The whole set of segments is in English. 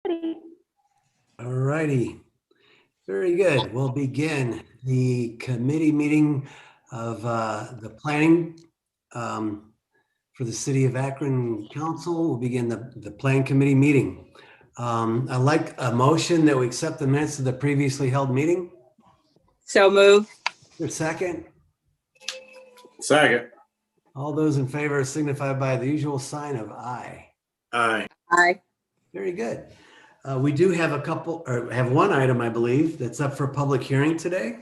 All righty. Very good. We'll begin the committee meeting of the planning for the City of Akron Council. We'll begin the plan committee meeting. I'd like a motion that we accept the minutes of the previously held meeting. So moved. Your second? Second. All those in favor signify by the usual sign of aye. Aye. Aye. Very good. We do have have one item, I believe, that's up for public hearing today,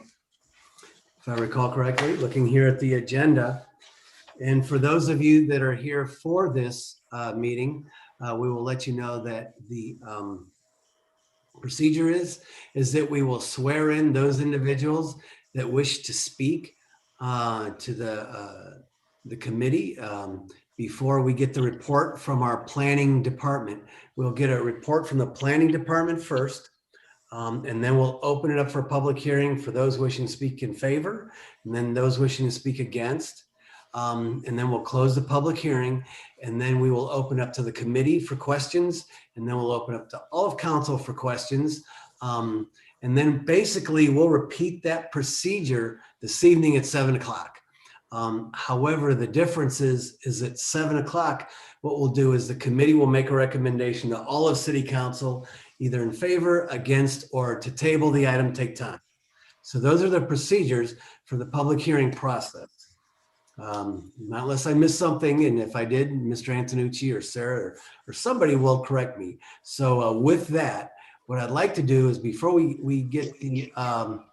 if I recall correctly, looking here at the agenda. And for those of you that are here for this meeting, we will let you know that the procedure is that we will swear in those individuals that wish to speak to the committee. Before we get the report from our planning department, we'll get a report from the planning department first, and then we'll open it up for public hearing for those wishing to speak in favor, and then those wishing to speak against. And then we'll close the public hearing, and then we will open up to the committee for questions, and then we'll open up to all of council for questions. And then basically we'll repeat that procedure this evening at 7 o'clock. However, the difference is at 7 o'clock, what we'll do is the committee will make a recommendation to all of city council, either in favor, against, or to table the item, take time. So those are the procedures for the public hearing process. Not unless I missed something, and if I did, Mr. Antonucci or Sarah or somebody will correct me. So with that, what I'd like to do is before we get the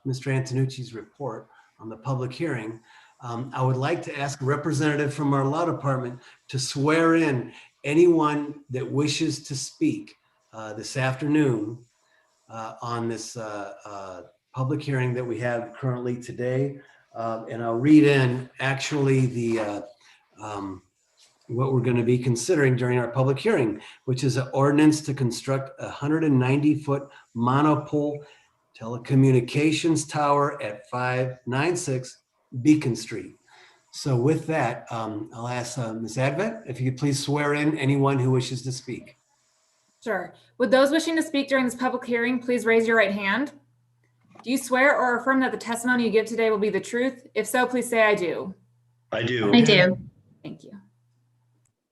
Mr. Antonucci's report on the public hearing, I would like to ask a representative from our law department to swear in anyone that wishes to speak this afternoon on this public hearing that we have currently today. And I'll read in actually the what we're going to be considering during our public hearing, which is an ordinance to construct a 190-foot monopole telecommunications tower at 596 Beacon Street. So with that, I'll ask Ms. Advent, if you could please swear in anyone who wishes to speak. Sure. Would those wishing to speak during this public hearing, please raise your right hand? Do you swear or affirm that the testimony you give today will be the truth? If so, please say I do. I do. I do. Thank you.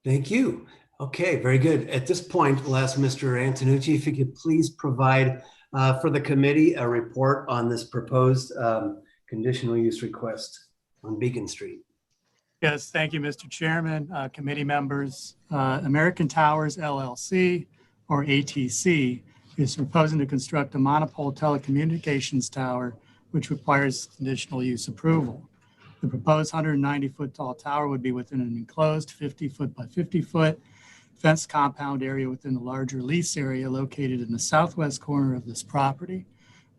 Thank you. Okay, very good. At this point, we'll ask Mr. Antonucci if he could please provide for the committee a report on this proposed conditional use request on Beacon Street. Yes, thank you, Mr. Chairman, committee members. American Towers LLC, or ATC, is proposing to construct a monopole telecommunications tower, which requires conditional use approval. The proposed 190-foot tall tower would be within an enclosed 50-foot by 50-foot fenced compound area within the larger lease area located in the southwest corner of this property.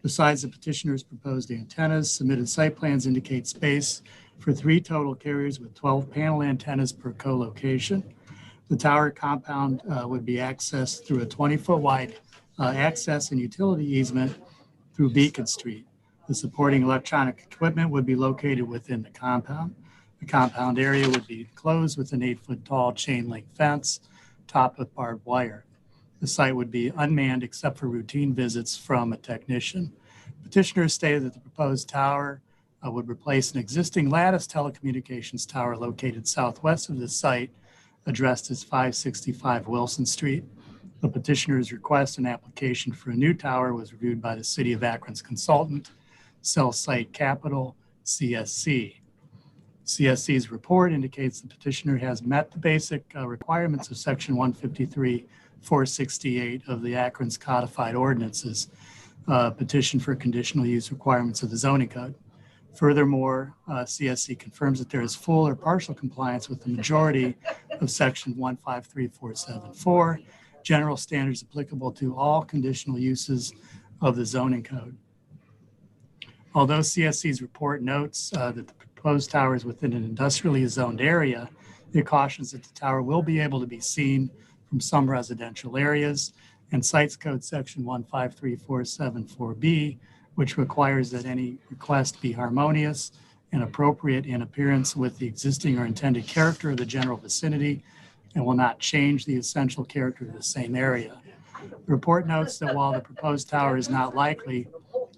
Besides the petitioner's proposed antennas, submitted site plans indicate space for 3 total carriers with 12 panel antennas per co-location. The tower compound would be accessed through a 20-foot wide access and utility easement through Beacon Street. The supporting electronic equipment would be located within the compound. The compound area would be enclosed with an 8-foot tall chain link fence topped with barbed wire. The site would be unmanned except for routine visits from a technician. Petitioners stated that the proposed tower would replace an existing lattice telecommunications tower located southwest of the site, addressed as 565 Wilson Street. The petitioner's request and application for a new tower was reviewed by the City of Akron's consultant, Cell Site Capital, CSC. CSC's report indicates the petitioner has met the basic requirements of Section 153-468 of the Akron's codified ordinances, petition for conditional use requirements of the zoning code. Furthermore, CSC confirms that there is full or partial compliance with the majority of Section 153474, general standards applicable to all conditional uses of the zoning code. Although CSC's report notes that the proposed tower is within an industrially zoned area, it cautions that the tower will be able to be seen from some residential areas, and cites code section 153474B, which requires that any request be harmonious and appropriate in appearance with the existing or intended character of the general vicinity and will not change the essential character of the same area. The report notes that while the proposed tower is not likely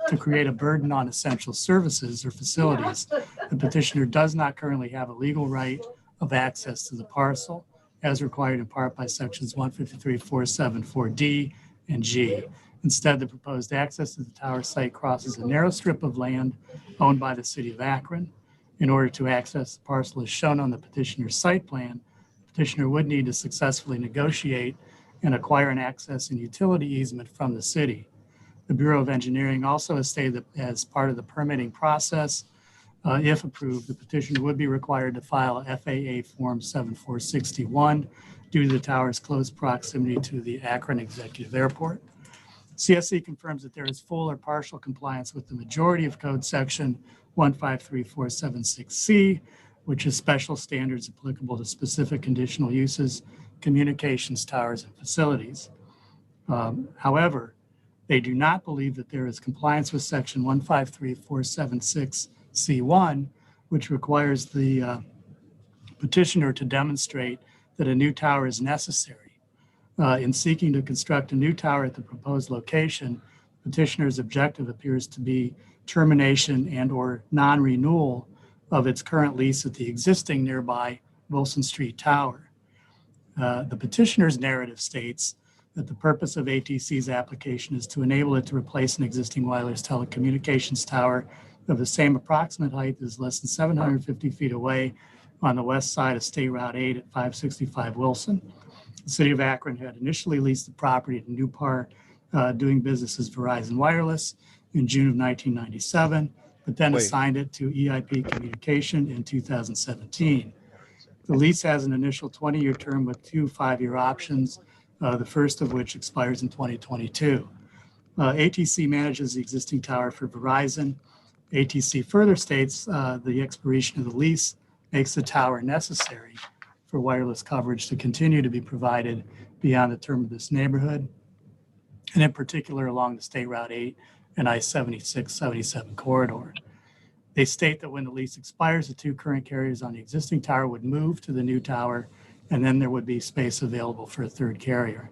to create a burden on essential services or facilities, the petitioner does not currently have a legal right of access to the parcel, as required in part by sections 153.474D and G. Instead, the proposed access to the tower site crosses a narrow strip of land owned by the city of Akron. In order to access the parcel as shown on the petitioner's site plan, the petitioner would need to successfully negotiate and acquire an access and utility easement from the city. The Bureau of Engineering also has stated that as part of the permitting process, if approved, the petitioner would be required to file a FAA Form 7461 due to the tower's close proximity to the Akron Executive Airport. CSC confirms that there is full or partial compliance with the majority of Code Section 153.476C, which is special standards applicable to specific conditional uses, communications towers, and facilities. However, they do not believe that there is compliance with Section 153.476C1, which requires the petitioner to demonstrate that a new tower is necessary. In seeking to construct a new tower at the proposed location, petitioner's objective appears to be termination and or non-renewal of its current lease at the existing nearby Wilson Street Tower. The petitioner's narrative states that the purpose of ATC's application is to enable it to replace an existing wireless telecommunications tower of the same approximate height as less than 750 feet away on the west side of State Route 8 at 565 Wilson. The city of Akron had initially leased the property to Newpar, doing business as Verizon Wireless in June of 1997, but then assigned it to EIP Communication in 2017. The lease has an initial 20-year term with 2 5-year options, the first of which expires in 2022. ATC manages the existing tower for Verizon. ATC further states the expiration of the lease makes the tower necessary for wireless coverage to continue to be provided beyond the term of this neighborhood, and in particular along the State Route 8 and I-76-77 corridor. They state that when the lease expires, the 2 current carriers on the existing tower would move to the new tower, and then there would be space available for a 3rd carrier.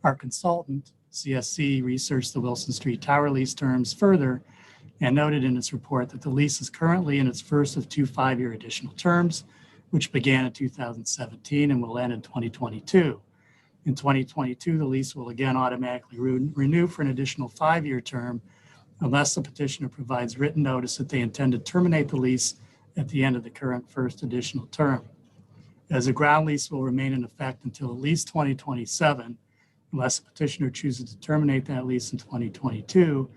Our consultant, CSC, researched the Wilson Street Tower lease terms further and noted in its report that the lease is currently in its first of 2 5-year additional terms, which began in 2017 and will end in 2022. In 2022, the lease will again automatically renew for an additional 5-year term unless the petitioner provides written notice that they intend to terminate the lease at the end of the current first additional term. As the ground lease will remain in effect until at least 2027, unless the petitioner chooses to terminate that lease in 2022,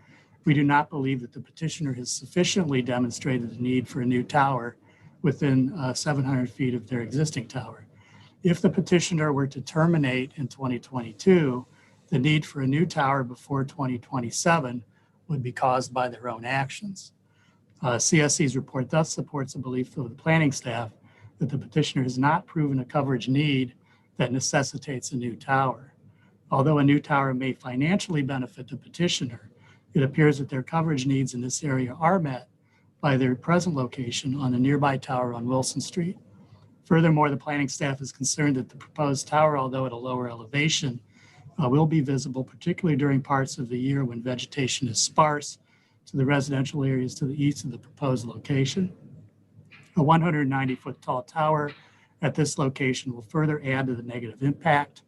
we do not believe that the petitioner has sufficiently demonstrated the need for a new tower within 700 feet of their existing tower. If the petitioner were to terminate in 2022, the need for a new tower before 2027 would be caused by their own actions. CSC's report thus supports the belief of the planning staff that the petitioner has not proven a coverage need that necessitates a new tower. Although a new tower may financially benefit the petitioner, it appears that their coverage needs in this area are met by their present location on the nearby tower on Wilson Street. Furthermore, the planning staff is concerned that the proposed tower, although at a lower elevation, will be visible, particularly during parts of the year when vegetation is sparse, to the residential areas to the east of the proposed location. A 190-foot tall tower at this location will further add to the negative impact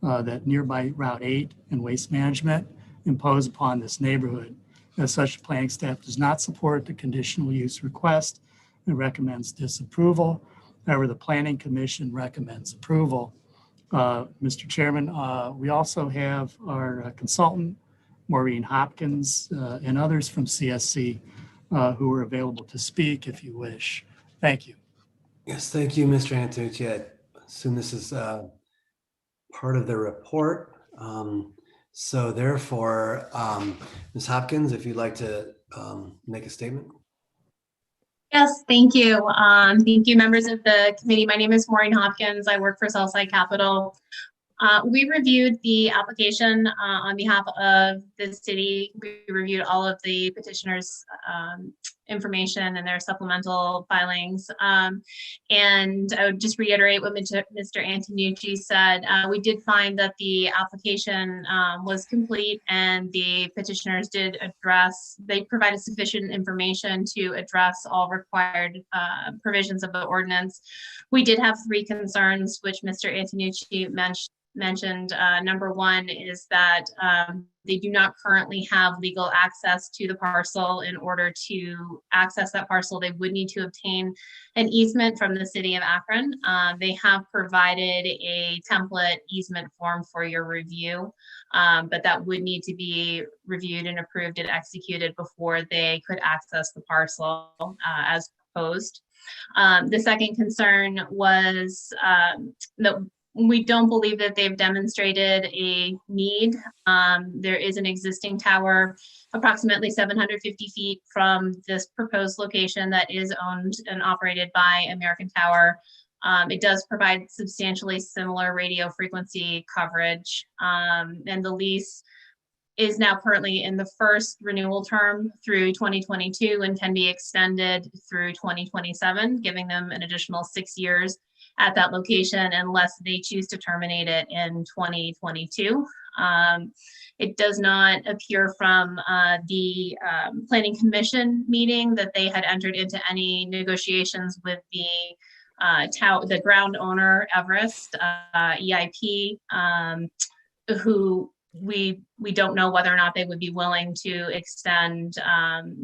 that nearby Route 8 and waste management impose upon this neighborhood. As such, the planning staff does not support the conditional use request and recommends disapproval. However, the Planning Commission recommends approval. Mr. Chairman, we also have our consultant, Maureen Hopkins, and others from CSC who are available to speak if you wish. Thank you. Yes, thank you, Mr. Antonucci. I assume this is part of the report. So therefore, Ms. Hopkins, if you'd like to make a statement. Yes, thank you. Thank you, members of the committee. My name is Maureen Hopkins. I work for Southside Capital. We reviewed the application on behalf of the city. We reviewed all of the petitioners' information and their supplemental filings. And I would just reiterate what Mr. Antonucci said. We did find that the application was complete, and the petitioners did address, they provided sufficient information to address all required provisions of the ordinance. We did have 3 concerns, which Mr. Antonucci mentioned. Number 1 is that they do not currently have legal access to the parcel. In order to access that parcel, they would need to obtain an easement from the city of Akron. They have provided a template easement form for your review, but that would need to be reviewed and approved and executed before they could access the parcel as proposed. The second concern was that we don't believe that they've demonstrated a need. There is an existing tower approximately 750 feet from this proposed location that is owned and operated by American Tower. It does provide substantially similar radio frequency coverage, and the lease is now currently in the first renewal term through 2022 and can be extended through 2027, giving them an additional 6 years at that location unless they choose to terminate it in 2022. It does not appear from the Planning Commission meeting that they had entered into any negotiations with the ground owner, Everest, EIP, who we don't know whether or not they would be willing to extend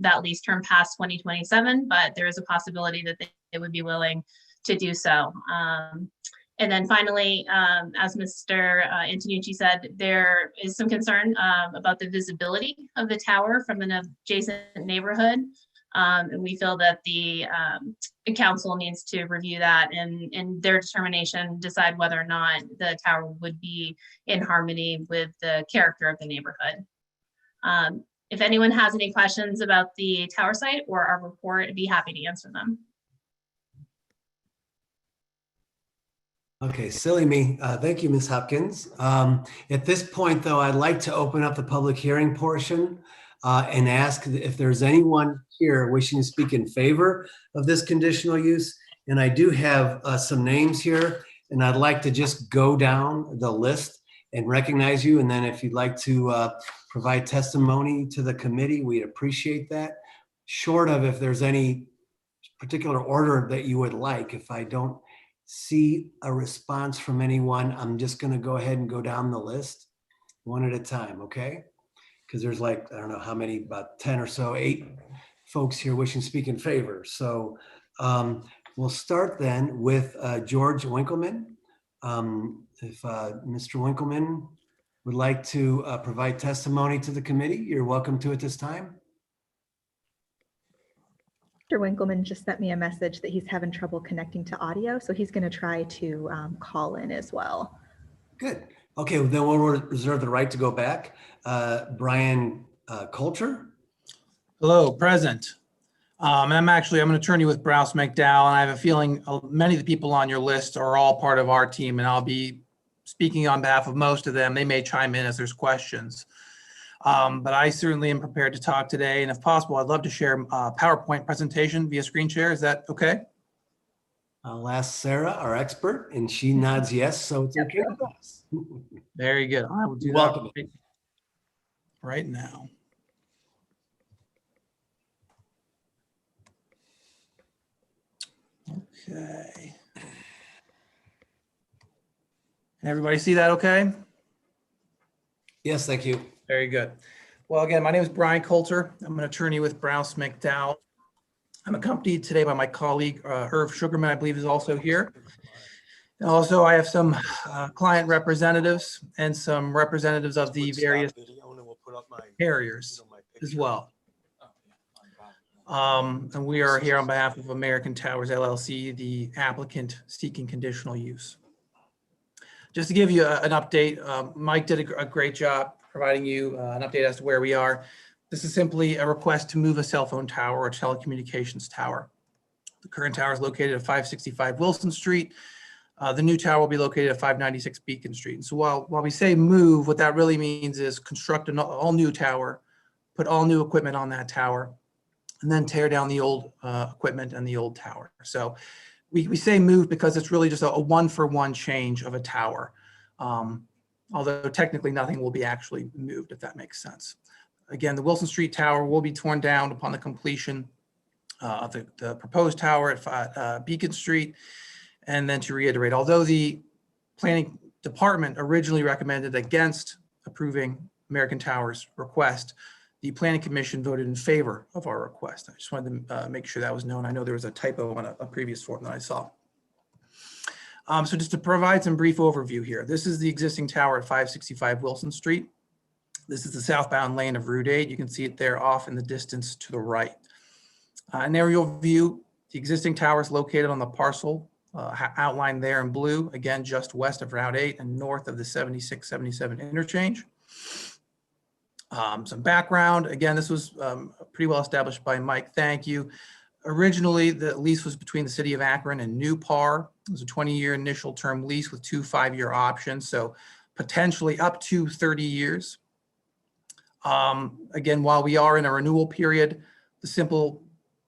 that lease term past 2027, but there is a possibility that they would be willing to do so. And then finally, as Mr. Antonucci said, there is some concern about the visibility of the tower from an adjacent neighborhood. And we feel that the council needs to review that and in their determination, decide whether or not the tower would be in harmony with the character of the neighborhood. If anyone has any questions about the tower site or our report, I'd be happy to answer them. Okay, silly me. Thank you, Ms. Hopkins. At this point, though, I'd like to open up the public hearing portion and ask if there's anyone here wishing to speak in favor of this conditional use. And I do have some names here, and I'd like to just go down the list and recognize you. And then if you'd like to provide testimony to the committee, we'd appreciate that. Short of if there's any particular order that you would like, if I don't see a response from anyone, I'm just going to go ahead and go down the list one at a time, okay? Because there's like, I don't know how many, about 10 or so, 8 folks here wishing to speak in favor. So we'll start then with George Winkleman. If Mr. Winkleman would like to provide testimony to the committee, you're welcome to at this time. Mr. Winkleman just sent me a message that he's having trouble connecting to audio, so he's going to try to call in as well. Good. Okay, well, then we'll reserve the right to go back. Brian Coulter. Hello, present. I'm an attorney with Browse McDowell, and I have a feeling many of the people on your list are all part of our team, and I'll be speaking on behalf of most of them. They may chime in as there's questions. But I certainly am prepared to talk today, and if possible, I'd love to share a PowerPoint presentation via screen share. Is that okay? I'll ask Sarah, our expert, and she nods yes, so it's okay with us. Very good. I will do Welcome. that right now. Okay. Everybody see that okay? Yes, thank you. Very good. Well, again, my name is Brian Coulter. I'm an attorney with Browse McDowell. I'm accompanied today by my colleague, Irv Sugarman, I believe is also here. And also, I have some client representatives and some representatives of the various carriers as well. And we are here on behalf of American Towers LLC, the applicant seeking conditional use. Just to give you an update, Mike did a great job providing you an update as to where we are. This is simply a request to move a cell phone tower or telecommunications tower. The current tower is located at 565 Wilson Street. The new tower will be located at 596 Beacon Street. And so while we say move, what that really means is construct an all new tower, put all new equipment on that tower, and then tear down the old equipment and the old tower. So we say move because it's really just a one-for-one change of a tower. Although technically nothing will be actually moved, if that makes sense. Again, the Wilson Street Tower will be torn down upon the completion of the proposed tower at Beacon Street. And then to reiterate, although the planning department originally recommended against approving American Tower's request, the planning commission voted in favor of our request. I just wanted to make sure that was known. I know there was a typo on a previous form that I saw. So just to provide some brief overview here, this is the existing tower at 565 Wilson Street. This is the southbound lane of Route 8. You can see it there off in the distance to the right. An aerial view, the existing tower is located on the parcel outlined there in blue, again, just west of Route 8 and north of the 76-77 interchange. Some background, again, this was pretty well established by Mike, thank you. Originally, the lease was between the city of Akron and New Par. It was a 20-year initial term lease with 2 5-year options, so potentially up to 30 years. Again, while we are in a renewal period, the simple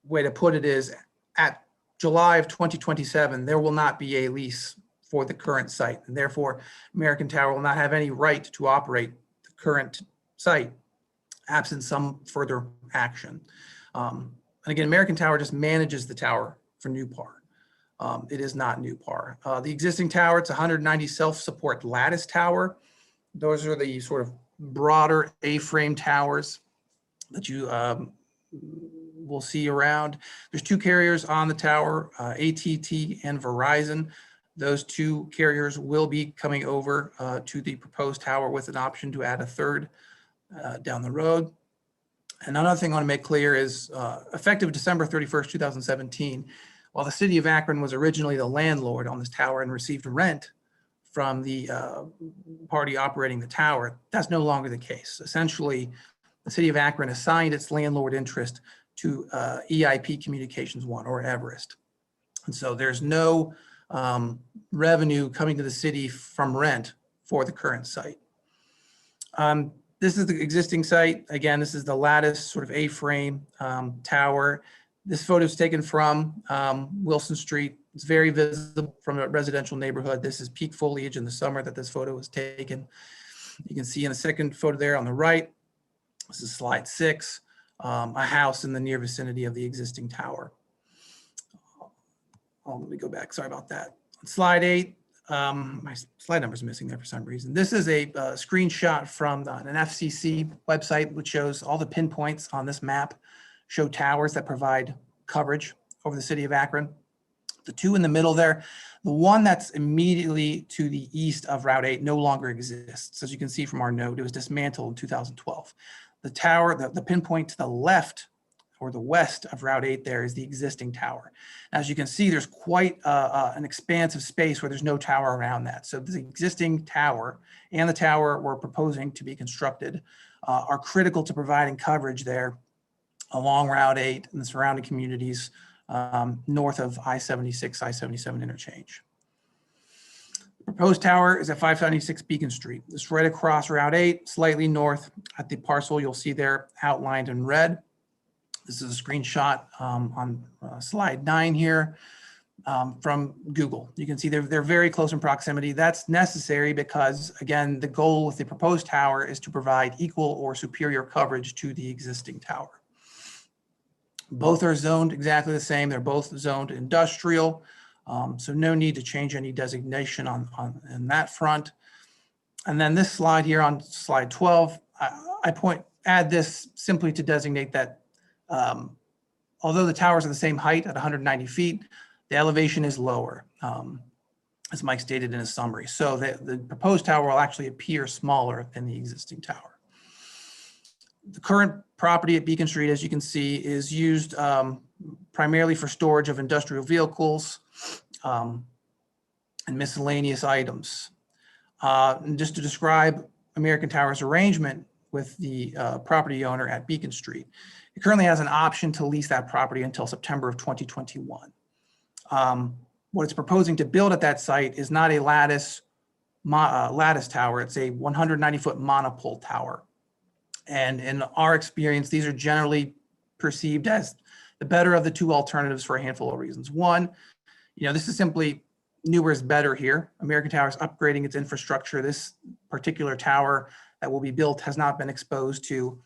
way to put it is at July of 2027, there will not be a lease for the current site, and therefore American Tower will not have any right to operate the current site absent some further action. And again, American Tower just manages the tower for New Par. It is not New Par. The existing tower, it's 190 self-support lattice tower. Those are the sort of broader A-frame towers that you will see around. There's 2 carriers on the tower, AT&T and Verizon. Those 2 carriers will be coming over to the proposed tower with an option to add a 3rd down the road. And another thing I want to make clear is effective December 31st, 2017, while the city of Akron was originally the landlord on this tower and received rent from the party operating the tower, that's no longer the case. Essentially, the city of Akron assigned its landlord interest to EIP Communications 1 or Everest. And so there's no revenue coming to the city from rent for the current site. This is the existing site. Again, this is the lattice sort of A-frame tower. This photo is taken from Wilson Street. It's very visible from a residential neighborhood. This is peak foliage in the summer that this photo was taken. You can see in the second photo there on the right, this is slide 6, a house in the near vicinity of the existing tower. Let me go back, sorry about that. On slide 8, my slide number is missing there for some reason. This is a screenshot from an FCC website, which shows all the pinpoints on this map, show towers that provide coverage over the city of Akron. The 2 in the middle there, the one that's immediately to the east of Route 8 no longer exists. As you can see from our note, it was dismantled in 2012. The tower, the pinpoint to the left or the west of Route 8 there is the existing tower. As you can see, there's quite an expanse of space where there's no tower around that. So the existing tower and the tower we're proposing to be constructed are critical to providing coverage there along Route 8 and the surrounding communities north of I-76, I-77 interchange. The proposed tower is at 576 Beacon Street. It's right across Route 8, slightly north at the parcel you'll see there outlined in red. This is a screenshot on slide 9 here from Google. You can see they're very close in proximity. That's necessary because, again, the goal with the proposed tower is to provide equal or superior coverage to the existing tower. Both are zoned exactly the same. They're both zoned industrial, so no need to change any designation on that front. And then this slide here on slide 12, I add this simply to designate that although the towers are the same height at 190 feet, the elevation is lower, as Mike stated in his summary. So the proposed tower will actually appear smaller than the existing tower. The current property at Beacon Street, as you can see, is used primarily for storage of industrial vehicles and miscellaneous items. And just to describe American Tower's arrangement with the property owner at Beacon Street, it currently has an option to lease that property until September of 2021. what it's proposing to build at that site is not a lattice tower. It's a 190-foot monopole tower. And in our experience, these are generally perceived as the better of the two alternatives for a handful of reasons. One, this is simply newer is better here. American Tower is upgrading its infrastructure. This particular tower that will be built has not been exposed to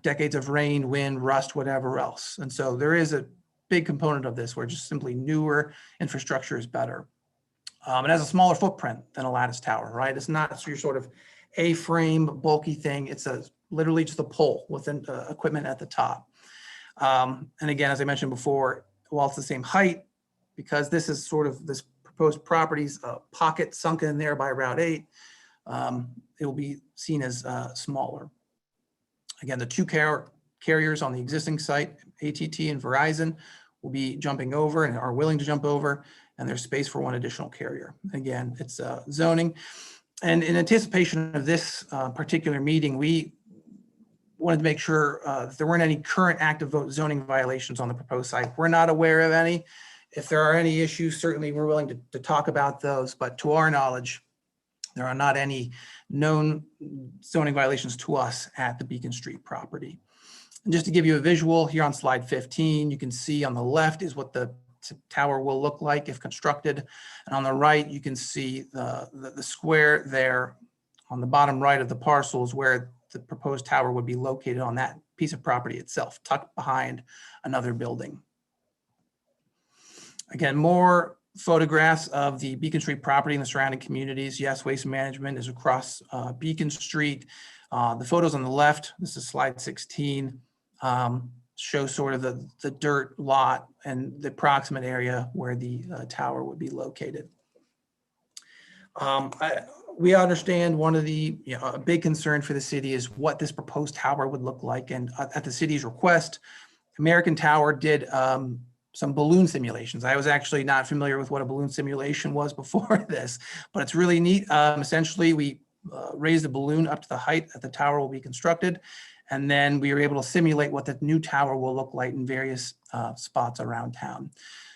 decades of rain, wind, rust, whatever else. And so there is a big component of this where just simply newer infrastructure is better. It has a smaller footprint than a lattice tower, right? It's not your sort of A-frame bulky thing. It's literally just a pole with equipment at the top. And again, as I mentioned before, while it's the same height, because this is sort of this proposed property's pocket sunken in there by Route 8, it will be seen as smaller. Again, the two carriers on the existing site, AT&T and Verizon, will be jumping over and are willing to jump over, and there's space for one additional carrier. Again, it's zoning. And in anticipation of this particular meeting, we wanted to make sure that there weren't any current active vote zoning violations on the proposed site. We're not aware of any. If there are any issues, certainly we're willing to talk about those, but to our knowledge, there are not any known zoning violations to us at the Beacon Street property. And just to give you a visual here on slide 15, you can see on the left is what the tower will look like if constructed. And on the right, you can see the square there on the bottom right of the parcel is where the proposed tower would be located on that piece of property itself, tucked behind another building. Again, more photographs of the Beacon Street property and the surrounding communities. Yes, Waste Management is across Beacon Street. The photos on the left, this is slide 16, show sort of the dirt lot and the approximate area where the tower would be located. We understand one of the, a big concern for the city is what this proposed tower would look like. And at the city's request, American Tower did some balloon simulations. I was actually not familiar with what a balloon simulation was before this, but it's really neat. Essentially, we raised the balloon up to the height that the tower will be constructed. And then we were able to simulate what the new tower will look like in various spots around town.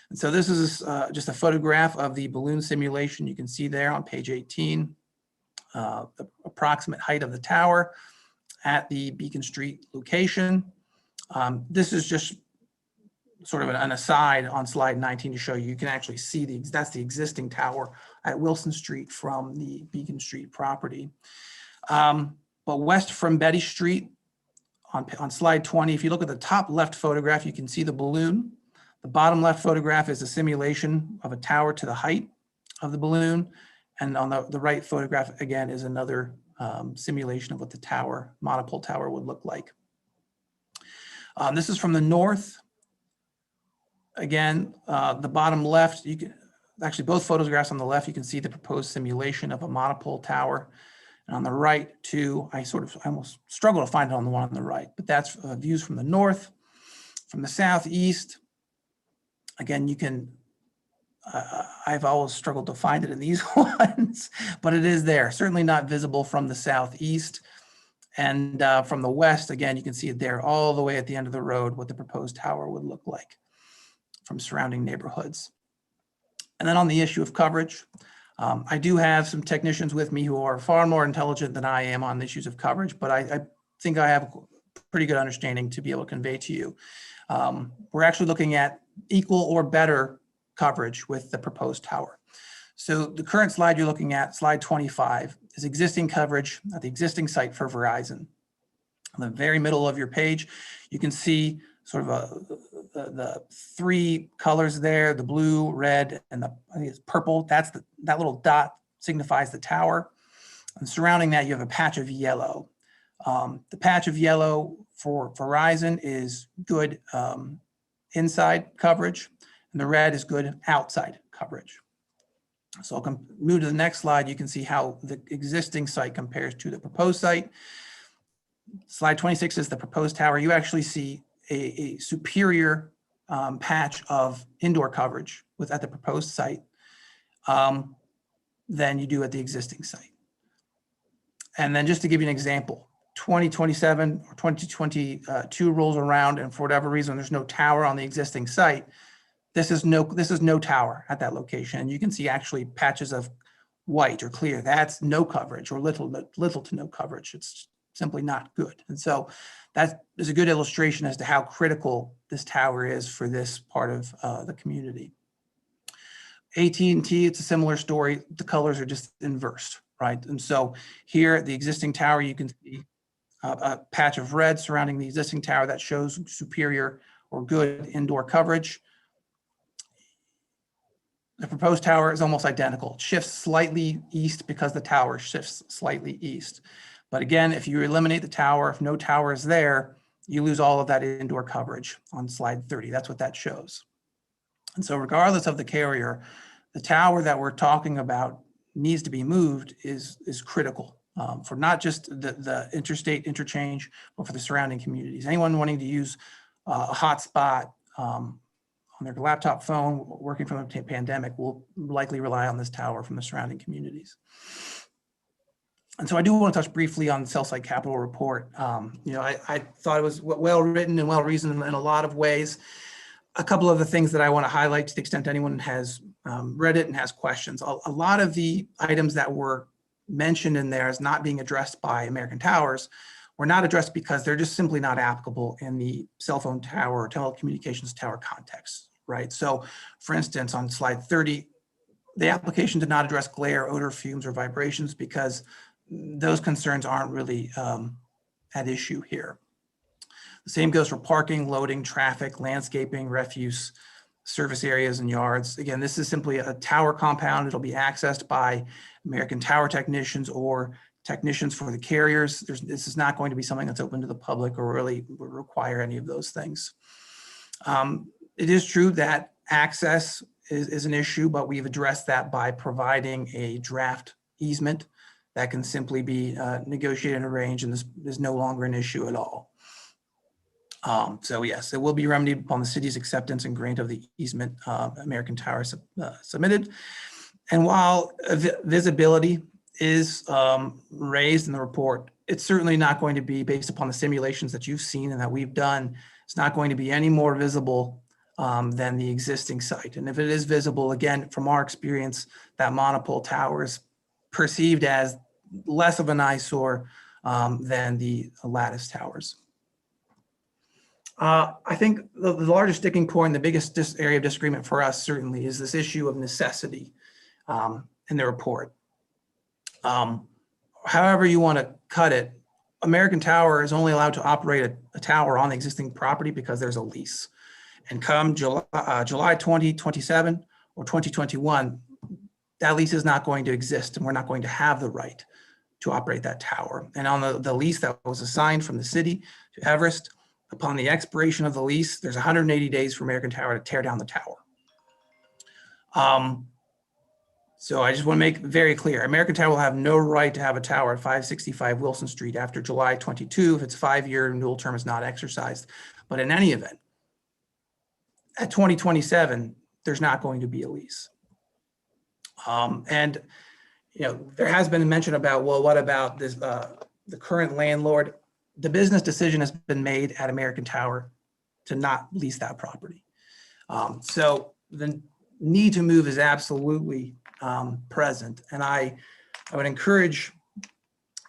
And so this is just a photograph of the balloon simulation. You can see there on page 18, the approximate height of the tower at the Beacon Street location. This is just sort of an aside on slide 19 to show you can actually see that's the existing tower at Wilson Street from the Beacon Street property. But west from Betty Street on slide 20, if you look at the top left photograph, you can see the balloon. The bottom left photograph is a simulation of a tower to the height of the balloon. And on the right photograph, again, is another simulation of what the tower, Monopole tower, would look like. This is from the north. Again, the bottom left, you can actually both photographs on the left, you can see the proposed simulation of a monopole tower. And on the right too, I almost struggle to find it on the one on the right, but that's views from the north. From the southeast, again, you can, I've always struggled to find it in these ones, but it is there, certainly not visible from the southeast. And from the west, again, you can see it there all the way at the end of the road, what the proposed tower would look like from surrounding neighborhoods. And then on the issue of coverage, I do have some technicians with me who are far more intelligent than I am on the issues of coverage, but I think I have a pretty good understanding to be able to convey to you. We're actually looking at equal or better coverage with the proposed tower. So the current slide you're looking at, slide 25, is existing coverage at the existing site for Verizon. On the very middle of your page, you can see sort of the three colors there, the blue, red, and I think it's purple. That little dot signifies the tower. And surrounding that, you have a patch of yellow. The patch of yellow for Verizon is good inside coverage, and the red is good outside coverage. So I'll move to the next slide. You can see how the existing site compares to the proposed site. Slide 26 is the proposed tower. You actually see a superior patch of indoor coverage at the proposed site than you do at the existing site. And then just to give you an example, 2027 or 2022 rolls around, and for whatever reason, there's no tower on the existing site. This is no tower at that location. And you can see actually patches of white or clear. That's no coverage or little to no coverage. It's simply not good. And so that is a good illustration as to how critical this tower is for this part of the community. AT&T, it's a similar story. The colors are just inversed, right? And so here, the existing tower, you can see a patch of red surrounding the existing tower that shows superior or good indoor coverage. The proposed tower is almost identical. It shifts slightly east because the tower shifts slightly east. But again, if you eliminate the tower, if no tower is there, you lose all of that indoor coverage on slide 30. That's what that shows. And so regardless of the carrier, the tower that we're talking about needs to be moved is critical for not just the interstate interchange, but for the surrounding communities. Anyone wanting to use a hotspot on their laptop phone working from the pandemic will likely rely on this tower from the surrounding communities. And so I do want to touch briefly on the cell site capital report. I thought it was well written and well reasoned in a lot of ways. A couple of the things that I want to highlight to the extent anyone has read it and has questions. A lot of the items that were mentioned in there as not being addressed by American Towers were not addressed because they're just simply not applicable in the cell phone tower or telecommunications tower context, right? So for instance, on slide 30, the application did not address glare, odor, fumes, or vibrations because those concerns aren't really at issue here. The same goes for parking, loading, traffic, landscaping, refuse, service areas, and yards. Again, this is simply a tower compound. It'll be accessed by American Tower technicians or technicians for the carriers. This is not going to be something that's open to the public or really require any of those things. It is true that access is an issue, but we've addressed that by providing a draft easement that can simply be negotiated and arranged, and this is no longer an issue at all. So yes, it will be remedied upon the city's acceptance and grant of the easement American Tower submitted. And while visibility is raised in the report, it's certainly not going to be based upon the simulations that you've seen and that we've done. It's not going to be any more visible than the existing site. And if it is visible, again, from our experience, that Monopole tower is perceived as less of an eyesore than the lattice towers. I think the largest sticking point, the biggest area of disagreement for us certainly is this issue of necessity in the report. However you want to cut it, American Tower is only allowed to operate a tower on the existing property because there's a lease. And come July 2027 or 2021, that lease is not going to exist and we're not going to have the right to operate that tower. And on the lease that was assigned from the city to Everest, upon the expiration of the lease, there's 180 days for American Tower to tear down the tower. So I just want to make very clear, American Tower will have no right to have a tower at 565 Wilson Street after July 22 if its 5-year renewal term is not exercised. But in any event, at 2027, there's not going to be a lease. And there has been mention about, well, what about this, the current landlord? The business decision has been made at American Tower to not lease that property. So the need to move is absolutely present. And I would encourage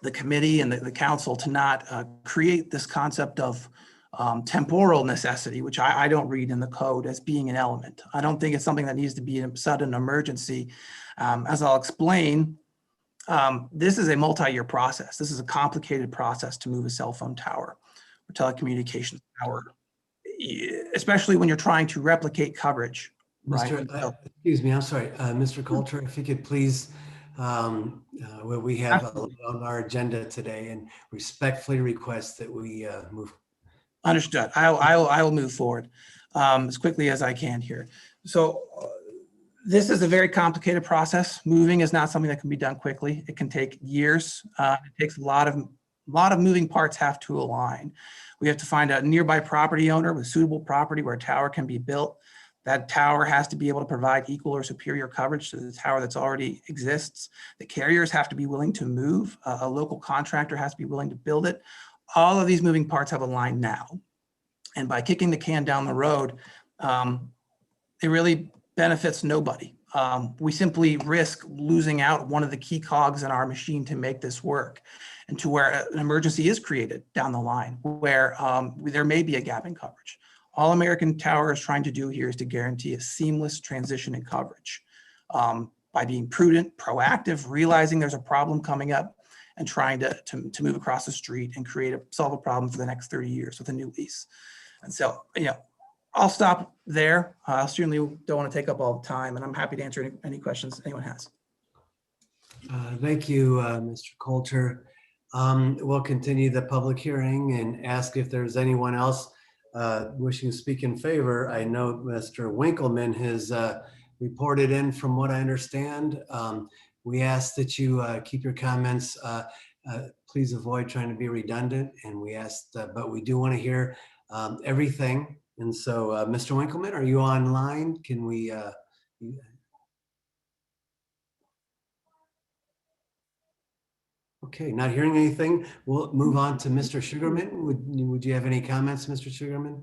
the committee and the council to not create this concept of temporal necessity, which I don't read in the code as being an element. I don't think it's something that needs to be a sudden emergency. As I'll explain, this is a multi-year process. This is a complicated process to move a cell phone tower or telecommunications tower, especially when you're trying to replicate coverage. Right. Excuse me, I'm sorry, Mr. Coulter, if you could please, we have a lot on our agenda today and respectfully request that we move. Understood. I will move forward as quickly as I can here. So this is a very complicated process. Moving is not something that can be done quickly. It can take years. It takes a lot of moving parts have to align. We have to find a nearby property owner with suitable property where a tower can be built. That tower has to be able to provide equal or superior coverage to the tower that's already exists. The carriers have to be willing to move. A local contractor has to be willing to build it. All of these moving parts have aligned now. And by kicking the can down the road, it really benefits nobody. We simply risk losing out one of the key cogs in our machine to make this work, and to where an emergency is created down the line where there may be a gap in coverage. All American Tower is trying to do here is to guarantee a seamless transition in coverage by being prudent, proactive, realizing there's a problem coming up, and trying to move across the street and solve a problem for the next 30 years with a new lease. And so, I'll stop there. I certainly don't want to take up all the time, and I'm happy to answer any questions anyone has. Thank you, Mr. Coulter. We'll continue the public hearing and ask if there's anyone else wishing to speak in favor. I know Mr. Winkleman has reported in from what I understand. We ask that you keep your comments, please avoid trying to be redundant, and we ask, but we do want to hear everything. And so, Mr. Winkleman, are you online? Can we? Okay, not hearing anything. We'll move on to Mr. Sugarman. Would you have any comments, Mr. Sugarman?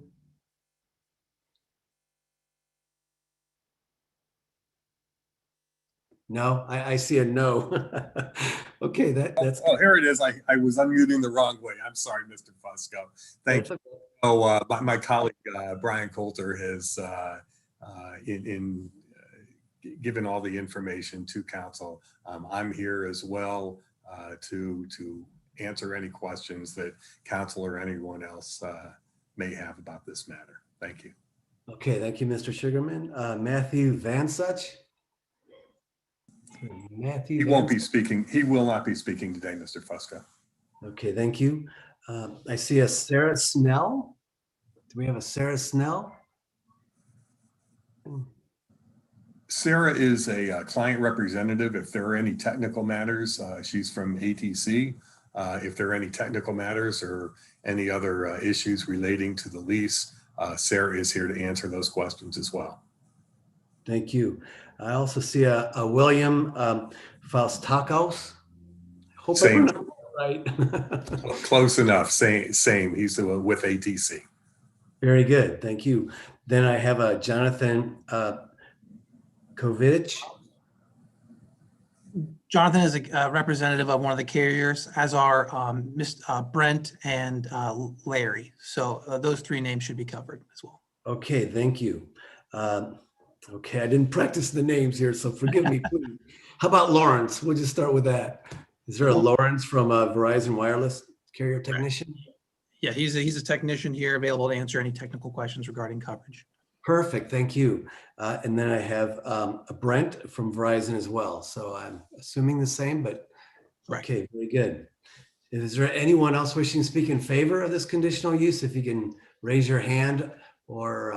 No, I see a no. Okay, that's. Oh, here it is. I was unmuting the wrong way. I'm sorry, Mr. Fusco. Thank you. Oh, my colleague, Brian Coulter has given all the information to council. I'm here as well to answer any questions that council or anyone else may have about this matter. Thank you. Okay, thank you, Mr. Sugarman. Matthew Van Such. Matthew. He won't be speaking. He will not be speaking today, Mr. Fusco. Okay, thank you. I see a Sarah Snell. Do we have a Sarah Snell? Sarah is a client representative. If there are any technical matters, she's from ATC. If there are any technical matters or any other issues relating to the lease, Sarah is here to answer those questions as well. Thank you. I also see a William Faustakos. Hope Same. I pronounced that right. Close enough. Same. He's with ATC. Very good. Thank you. Then I have a Jonathan Kovich. Jonathan is a representative of one of the carriers, as are Brent and Larry. So those three names should be covered as well. Okay, thank you. Okay, I didn't practice the names here, so forgive me, please. How about Lawrence? We'll just start with that. Is there a Lawrence from Verizon Wireless carrier technician? Yeah, he's a technician here, available to answer any technical questions regarding coverage. Perfect, thank you. And then I have a Brent from Verizon as well. So I'm assuming the same, but okay, very good. Is there anyone else wishing to speak in favor of this conditional use? If you can raise your hand or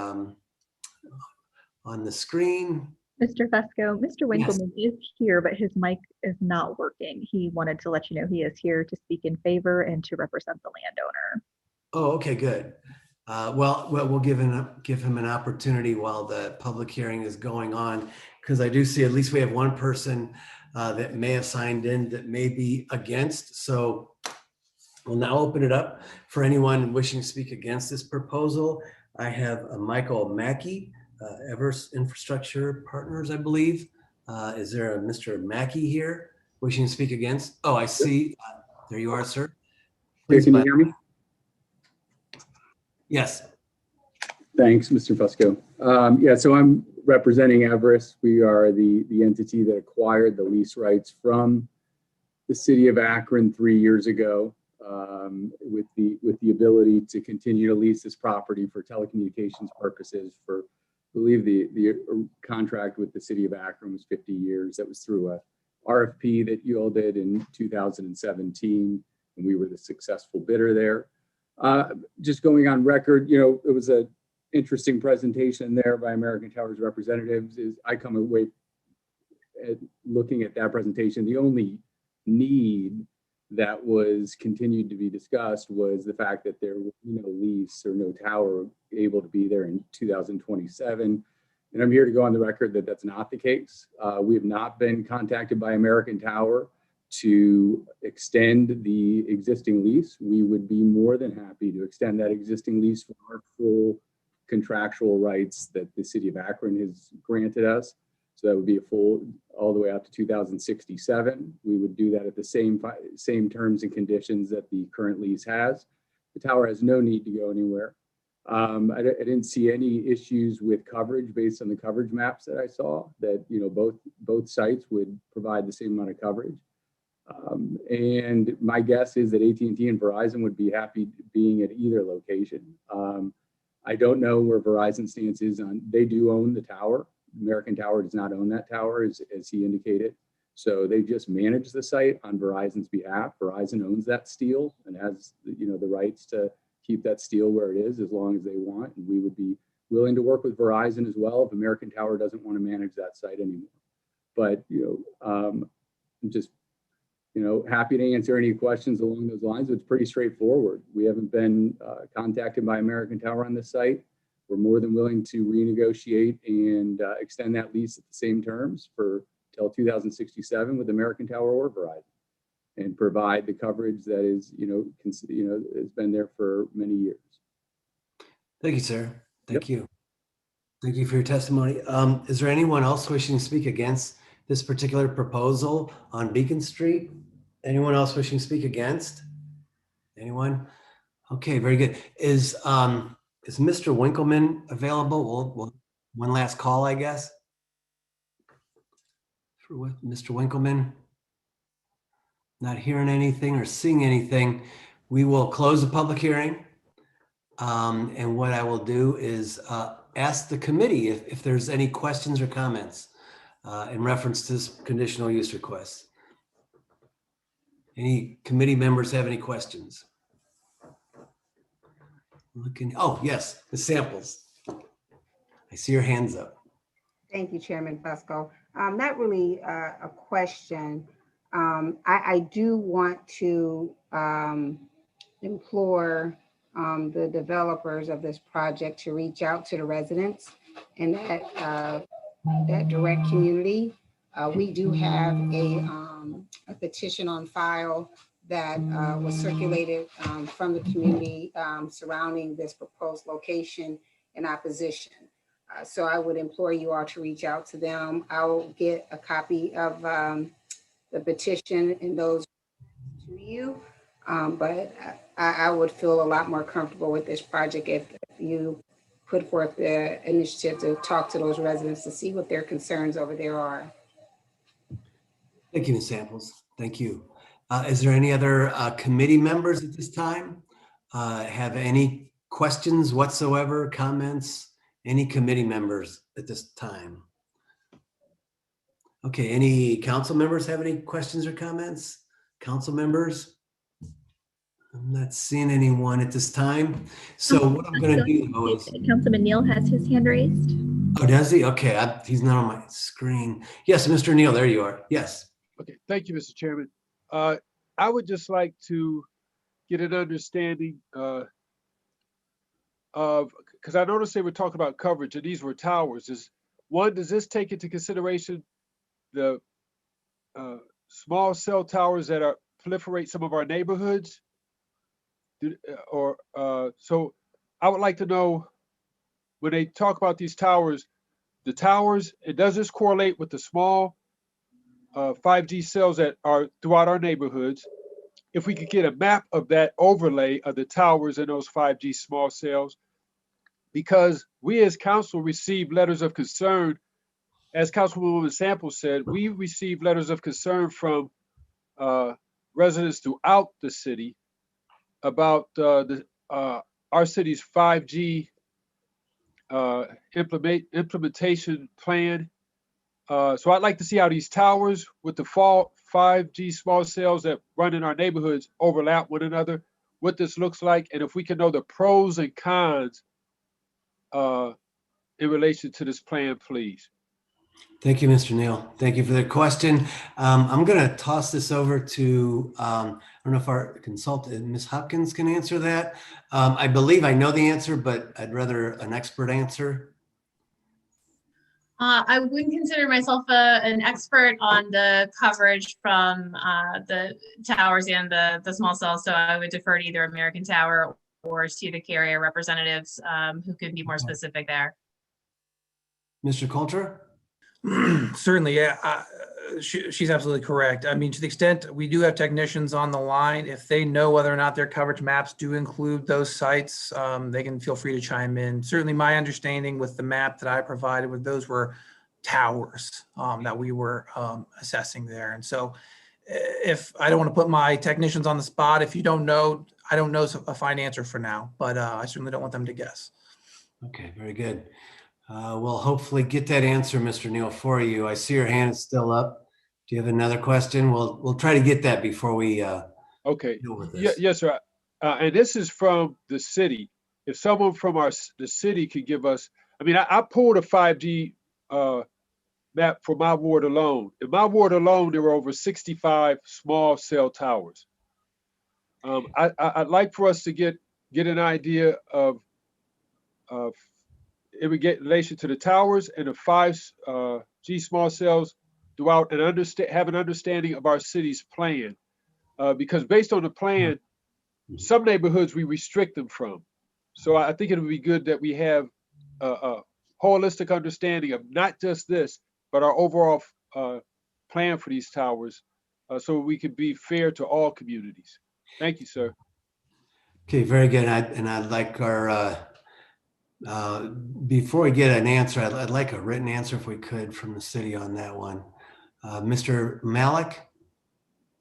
on the screen. Mr. Fusco, Mr. Winkleman is here, but his mic is not working. He wanted to let you know he is here to speak in favor and to represent the landowner. Oh, okay, good. Well, we'll give him an opportunity while the public hearing is going on, because I do see at least we have one person that may have signed in that may be against. So we'll now open it up for anyone wishing to speak against this proposal. I have Michael Mackey, Everest Infrastructure Partners, I believe. Is there a Mr. Mackey here wishing to speak against? Oh, I see. There you are, sir. Please, can you hear me? Yes. Thanks, Mr. Fusco. Yeah, so I'm representing Everest. We are the entity that acquired the lease rights from the city of Akron 3 years ago, with the ability to continue to lease this property for telecommunications purposes. For, I believe the contract with the city of Akron was 50 years. That was through a RFP that yielded in 2017, and we were the successful bidder there. Just going on record, you know, it was an interesting presentation there by American Tower's representatives. I come away at looking at that presentation, the only need that was continued to be discussed was the fact that there was no lease or no tower able to be there in 2027. And I'm here to go on the record that that's not the case. We have not been contacted by American Tower to extend the existing lease. We would be more than happy to extend that existing lease for our full contractual rights that the city of Akron has granted us. So that would be a full, all the way out to 2067. We would do that at the same terms and conditions that the current lease has. The tower has no need to go anywhere. I didn't see any issues with coverage based on the coverage maps that I saw, that, you know, both sites would provide the same amount of coverage. And my guess is that AT&T and Verizon would be happy being at either location. I don't know where Verizon's stance is on, they do own the tower. American Tower does not own that tower, as he indicated. So they just manage the site on Verizon's behalf. Verizon owns that steel and has, you know, the rights to keep that steel where it is as long as they want. And we would be willing to work with Verizon as well if American Tower doesn't want to manage that site anymore. But, you know, I'm just, you know, happy to answer any questions along those lines. It's pretty straightforward. We haven't been contacted by American Tower on this site. We're more than willing to renegotiate and extend that lease at the same terms for till 2067 with American Tower or Verizon, and provide the coverage that is, you know, has been there for many years. Thank you, sir. Thank you. Thank you for your testimony. Is there anyone else wishing to speak against this particular proposal on Beacon Street? Anyone else wishing to speak against? Anyone? Okay, very good. Is Mr. Winkleman available? Well, one last call, I guess. For Mr. Winkleman. Not hearing anything or seeing anything. We will close the public hearing. And what I will do is ask the committee if there's any questions or comments in reference to this conditional use request. Any committee members have any questions? Oh, yes, the samples. I see your hands up. Thank you, Chairman Fusco. Not really a question. I do want to implore the developers of this project to reach out to the residents in that direct community. We do have a petition on file that was circulated from the community surrounding this proposed location in opposition. So I would implore you all to reach out to them. I will get a copy of the petition and those to you. But I would feel a lot more comfortable with this project if you put forth the initiative to talk to those residents to see what their concerns over there are. Thank you, Ms. Samples. Thank you. Is there any other committee members at this time? Have any questions whatsoever, comments? Any committee members at this time? Okay, any council members have any questions or comments? Council members? I'm not seeing anyone at this time. So what I'm going to do though is... Councilman Neal has his hand raised. Oh, does he? Okay, he's not on my screen. Yes, Mr. Neal, there you are. Yes. Okay, thank you, Mr. Chairman. I would just like to get an understanding of, because I noticed they were talking about coverage and these were towers. Does this take into consideration the small cell towers that proliferate some of our neighborhoods? So I would like to know, when they talk about these towers, does this correlate with the small 5G cells that are throughout our neighborhoods? If we could get a map of that overlay of the towers and those 5G small cells, because we as council receive letters of concern, as Councilwoman Sample said, we receive letters of concern from residents throughout the city about our city's 5G implementation plan. So I'd like to see how these towers with the 5G small cells that run in our neighborhoods overlap one another, what this looks like, and if we can know the pros and cons in relation to this plan, please. Thank you, Mr. Neal. Thank you for the question. I'm going to toss this over to, I don't know if our consultant, Ms. Hopkins, can answer that. I believe I know the answer, but I'd rather an expert answer. I wouldn't consider myself an expert on the coverage from the towers and the small cells, so I would defer to either American Tower or see the carrier representatives who could be more specific there. Mr. Coulter? Certainly, yeah. She's absolutely correct. I mean, to the extent we do have technicians on the line, if they know whether or not their coverage maps do include those sites, they can feel free to chime in. Certainly my understanding with the map that I provided with those were towers that we were assessing there. And so if I don't want to put my technicians on the spot, if you don't know, I don't know a fine answer for now, but I certainly don't want them to guess. Okay, very good. We'll hopefully get that answer, Mr. Neal, for you. I see your hand is still up. Do you have another question? We'll try to get that before we Okay. deal with Yeah, this. yes, sir. And this is from the city. If someone from the city could give us, I mean, I pulled a 5G map for my ward alone. In my ward alone, there were over 65 small cell towers. I'd like for us to get an idea of it would get in relation to the towers and the 5G small cells throughout, and have an understanding of our city's plan. Because based on the plan, some neighborhoods we restrict them from. So I think it would be good that we have a holistic understanding of not just this, but our overall plan for these towers, so we could be fair to all communities. Thank you, sir. Okay, very good. I'd like our, before we get an answer, I'd like a written answer if we could from the city on that one. Mr. Malik?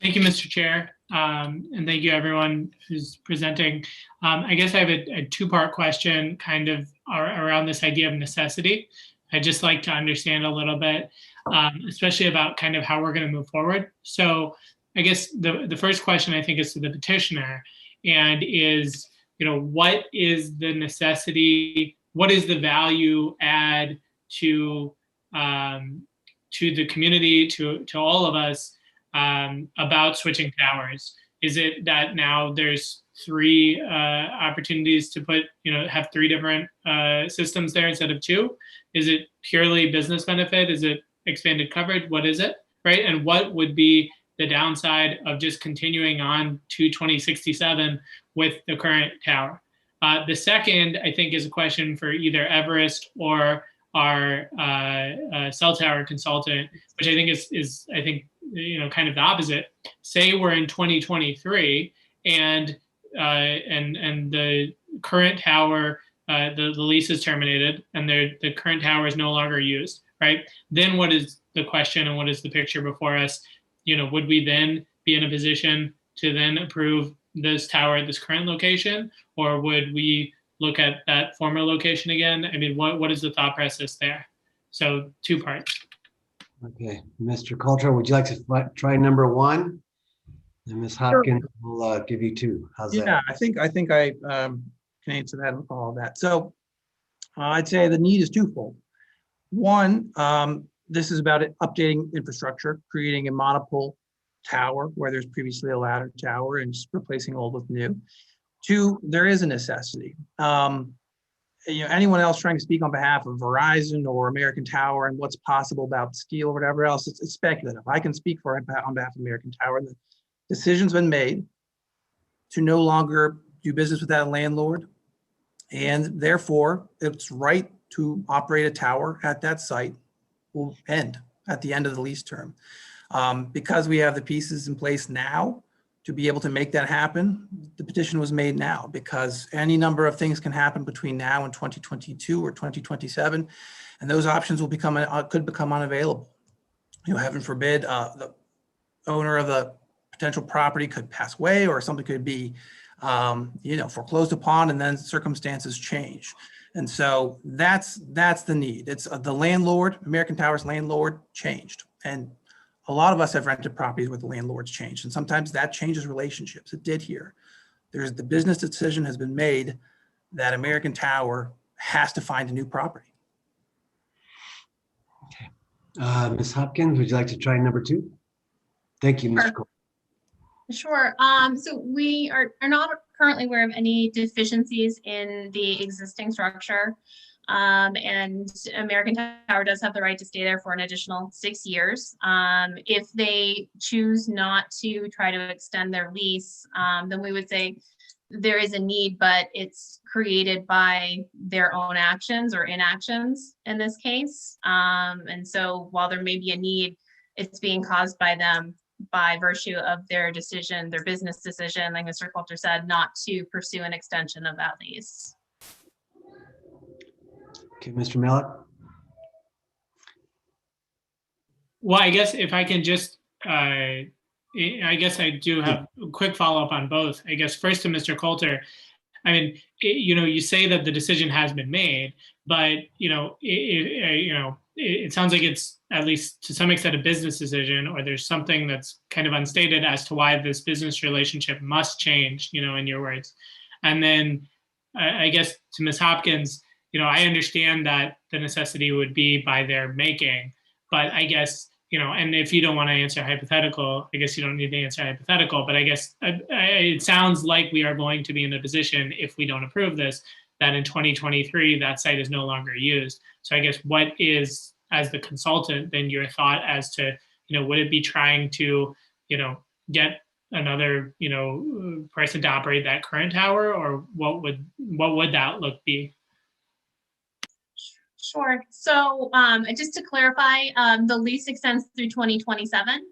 Thank you, Mr. Chair. And thank you everyone who's presenting. I guess I have a two-part question kind of around this idea of necessity. I'd just like to understand a little bit, especially about kind of how we're going to move forward. So I guess the first question I think is to the petitioner, and is, what is the necessity? What is the value add to the community, to all of us, about switching towers? Is it that now there's 3 opportunities to have 3 different systems there instead of 2? Is it purely business benefit? Is it expanded coverage? What is it, right? And what would be the downside of just continuing on to 2067 with the current tower? The second, I think, is a question for either Everest or our cell tower consultant, which I think is kind of the opposite. Say we're in 2023 and the current tower, the lease is terminated and the current tower is no longer used, right? Then what is the question and what is the picture before us? Would we then be in a position to then approve this tower at this current location, or would we look at that former location again? I mean, what is the thought process there? So 2 parts. Okay, Mr. Coulter, would you like to try number 1? And Ms. Hopkins will give you 2. How's that? Yeah, I think I can answer that with all of that. So I'd say the need is twofold. One, this is about updating infrastructure, creating a monopole tower where there's previously a ladder tower and just replacing old with new. 2, there is a necessity. Anyone else trying to speak on behalf of Verizon or American Tower and what's possible about steel or whatever else, it's speculative. I can speak on behalf of American Tower. The decision's been made to no longer do business with that landlord, and therefore its right to operate a tower at that site will end at the end of the lease term. Because we have the pieces in place now to be able to make that happen, the petition was made now, because any number of things can happen between now and 2022 or 2027, and those options will could become unavailable. Heaven forbid, the owner of the potential property could pass away, or something could be, foreclosed upon, and then circumstances change. And so that's the need. It's the landlord, American Tower's landlord, changed, and a lot of us have rented properties where the landlord's changed, and sometimes that changes relationships. It did here. The business decision has been made that American Tower has to find a new property. Okay. Ms. Hopkins, would you like to try number 2? Thank you, Mr. Coulter. Sure. So we are not currently aware of any deficiencies in the existing structure. And American Tower does have the right to stay there for an additional 6 years. If they choose not to try to extend their lease, then we would say there is a need, but it's created by their own actions or inactions in this case. And so while there may be a need, it's being caused by them by virtue of their decision, their business decision, like Mr. Coulter said, not to pursue an extension of that lease. Okay, Mr. Malik. Well, I guess if I can just, I guess I do have a quick follow-up on both. I guess first to Mr. Coulter, I mean, you say that the decision has been made, but, it sounds like it's at least to some extent a business decision, or there's something that's kind of unstated as to why this business relationship must change, in your words. And then I guess to Ms. Hopkins, I understand that the necessity would be by their making, but I guess, and if you don't want to answer hypothetical, I guess you don't need to answer hypothetical, but I guess it sounds like we are going to be in a position, if we don't approve this, that in 2023, that site is no longer used. So I guess what is, as the consultant, then your thought as to, would it be trying to, get another, person to operate that current tower, or what would that look be? Sure. So just to clarify, the lease extends through 2027.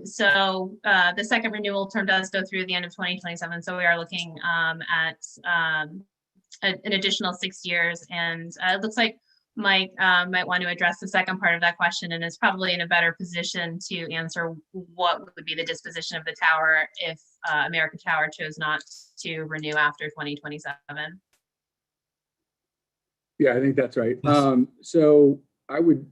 So the second renewal term does go through the end of 2027. So we are looking at an additional 6 years. And it looks like Mike might want to address the second part of that question, and is probably in a better position to answer what would be the disposition of the tower if American Tower chose not to renew after 2027. Yeah, I think that's right. So I would,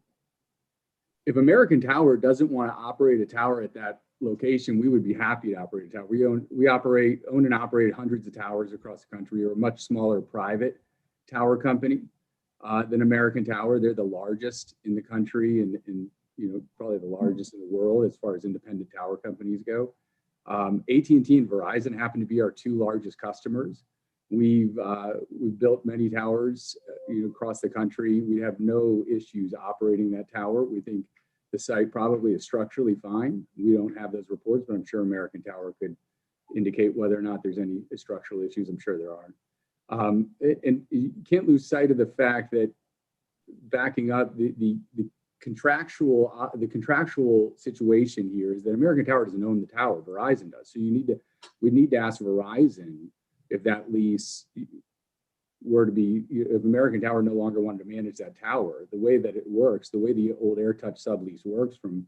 if American Tower doesn't want to operate a tower at that location, we would be happy to operate a tower. We own and operate hundreds of towers across the country. We're a much smaller private tower company than American Tower. They're the largest in the country and probably the largest in the world as far as independent tower companies go. AT&T and Verizon happen to be our two largest customers. We've built many towers across the country. We have no issues operating that tower. We think the site probably is structurally fine. We don't have those reports, but I'm sure American Tower could indicate whether or not there's any structural issues. I'm sure there aren't. And you can't lose sight of the fact that backing up the contractual situation here is that American Tower doesn't own the tower. Verizon does. So we need to ask Verizon if that lease were to be, if American Tower no longer wanted to manage that tower, the way that it works, the way the old AirTouch sublease works from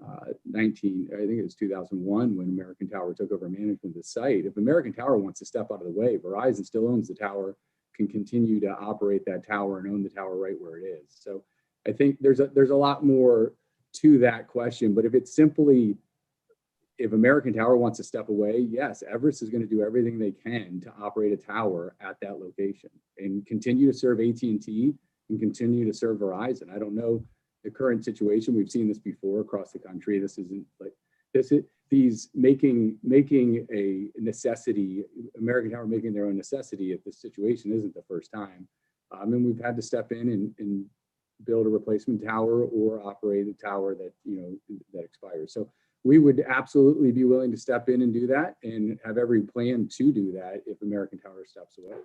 I think it was 2001 when American Tower took over management of the site. If American Tower wants to step out of the way, Verizon still owns the tower, can continue to operate that tower and own the tower right where it is. So I think there's a lot more to that question, but if it's simply, if American Tower wants to step away, yes, Everest is going to do everything they can to operate a tower at that location and continue to serve AT&T and continue to serve Verizon. I don't know the current situation. We've seen this before across the country. This isn't like this. These making a necessity, American Tower making their own necessity at this situation isn't the first time. And we've had to step in and build a replacement tower or operate a tower that that expires. So we would absolutely be willing to step in and do that and have every plan to do that if American Tower steps away.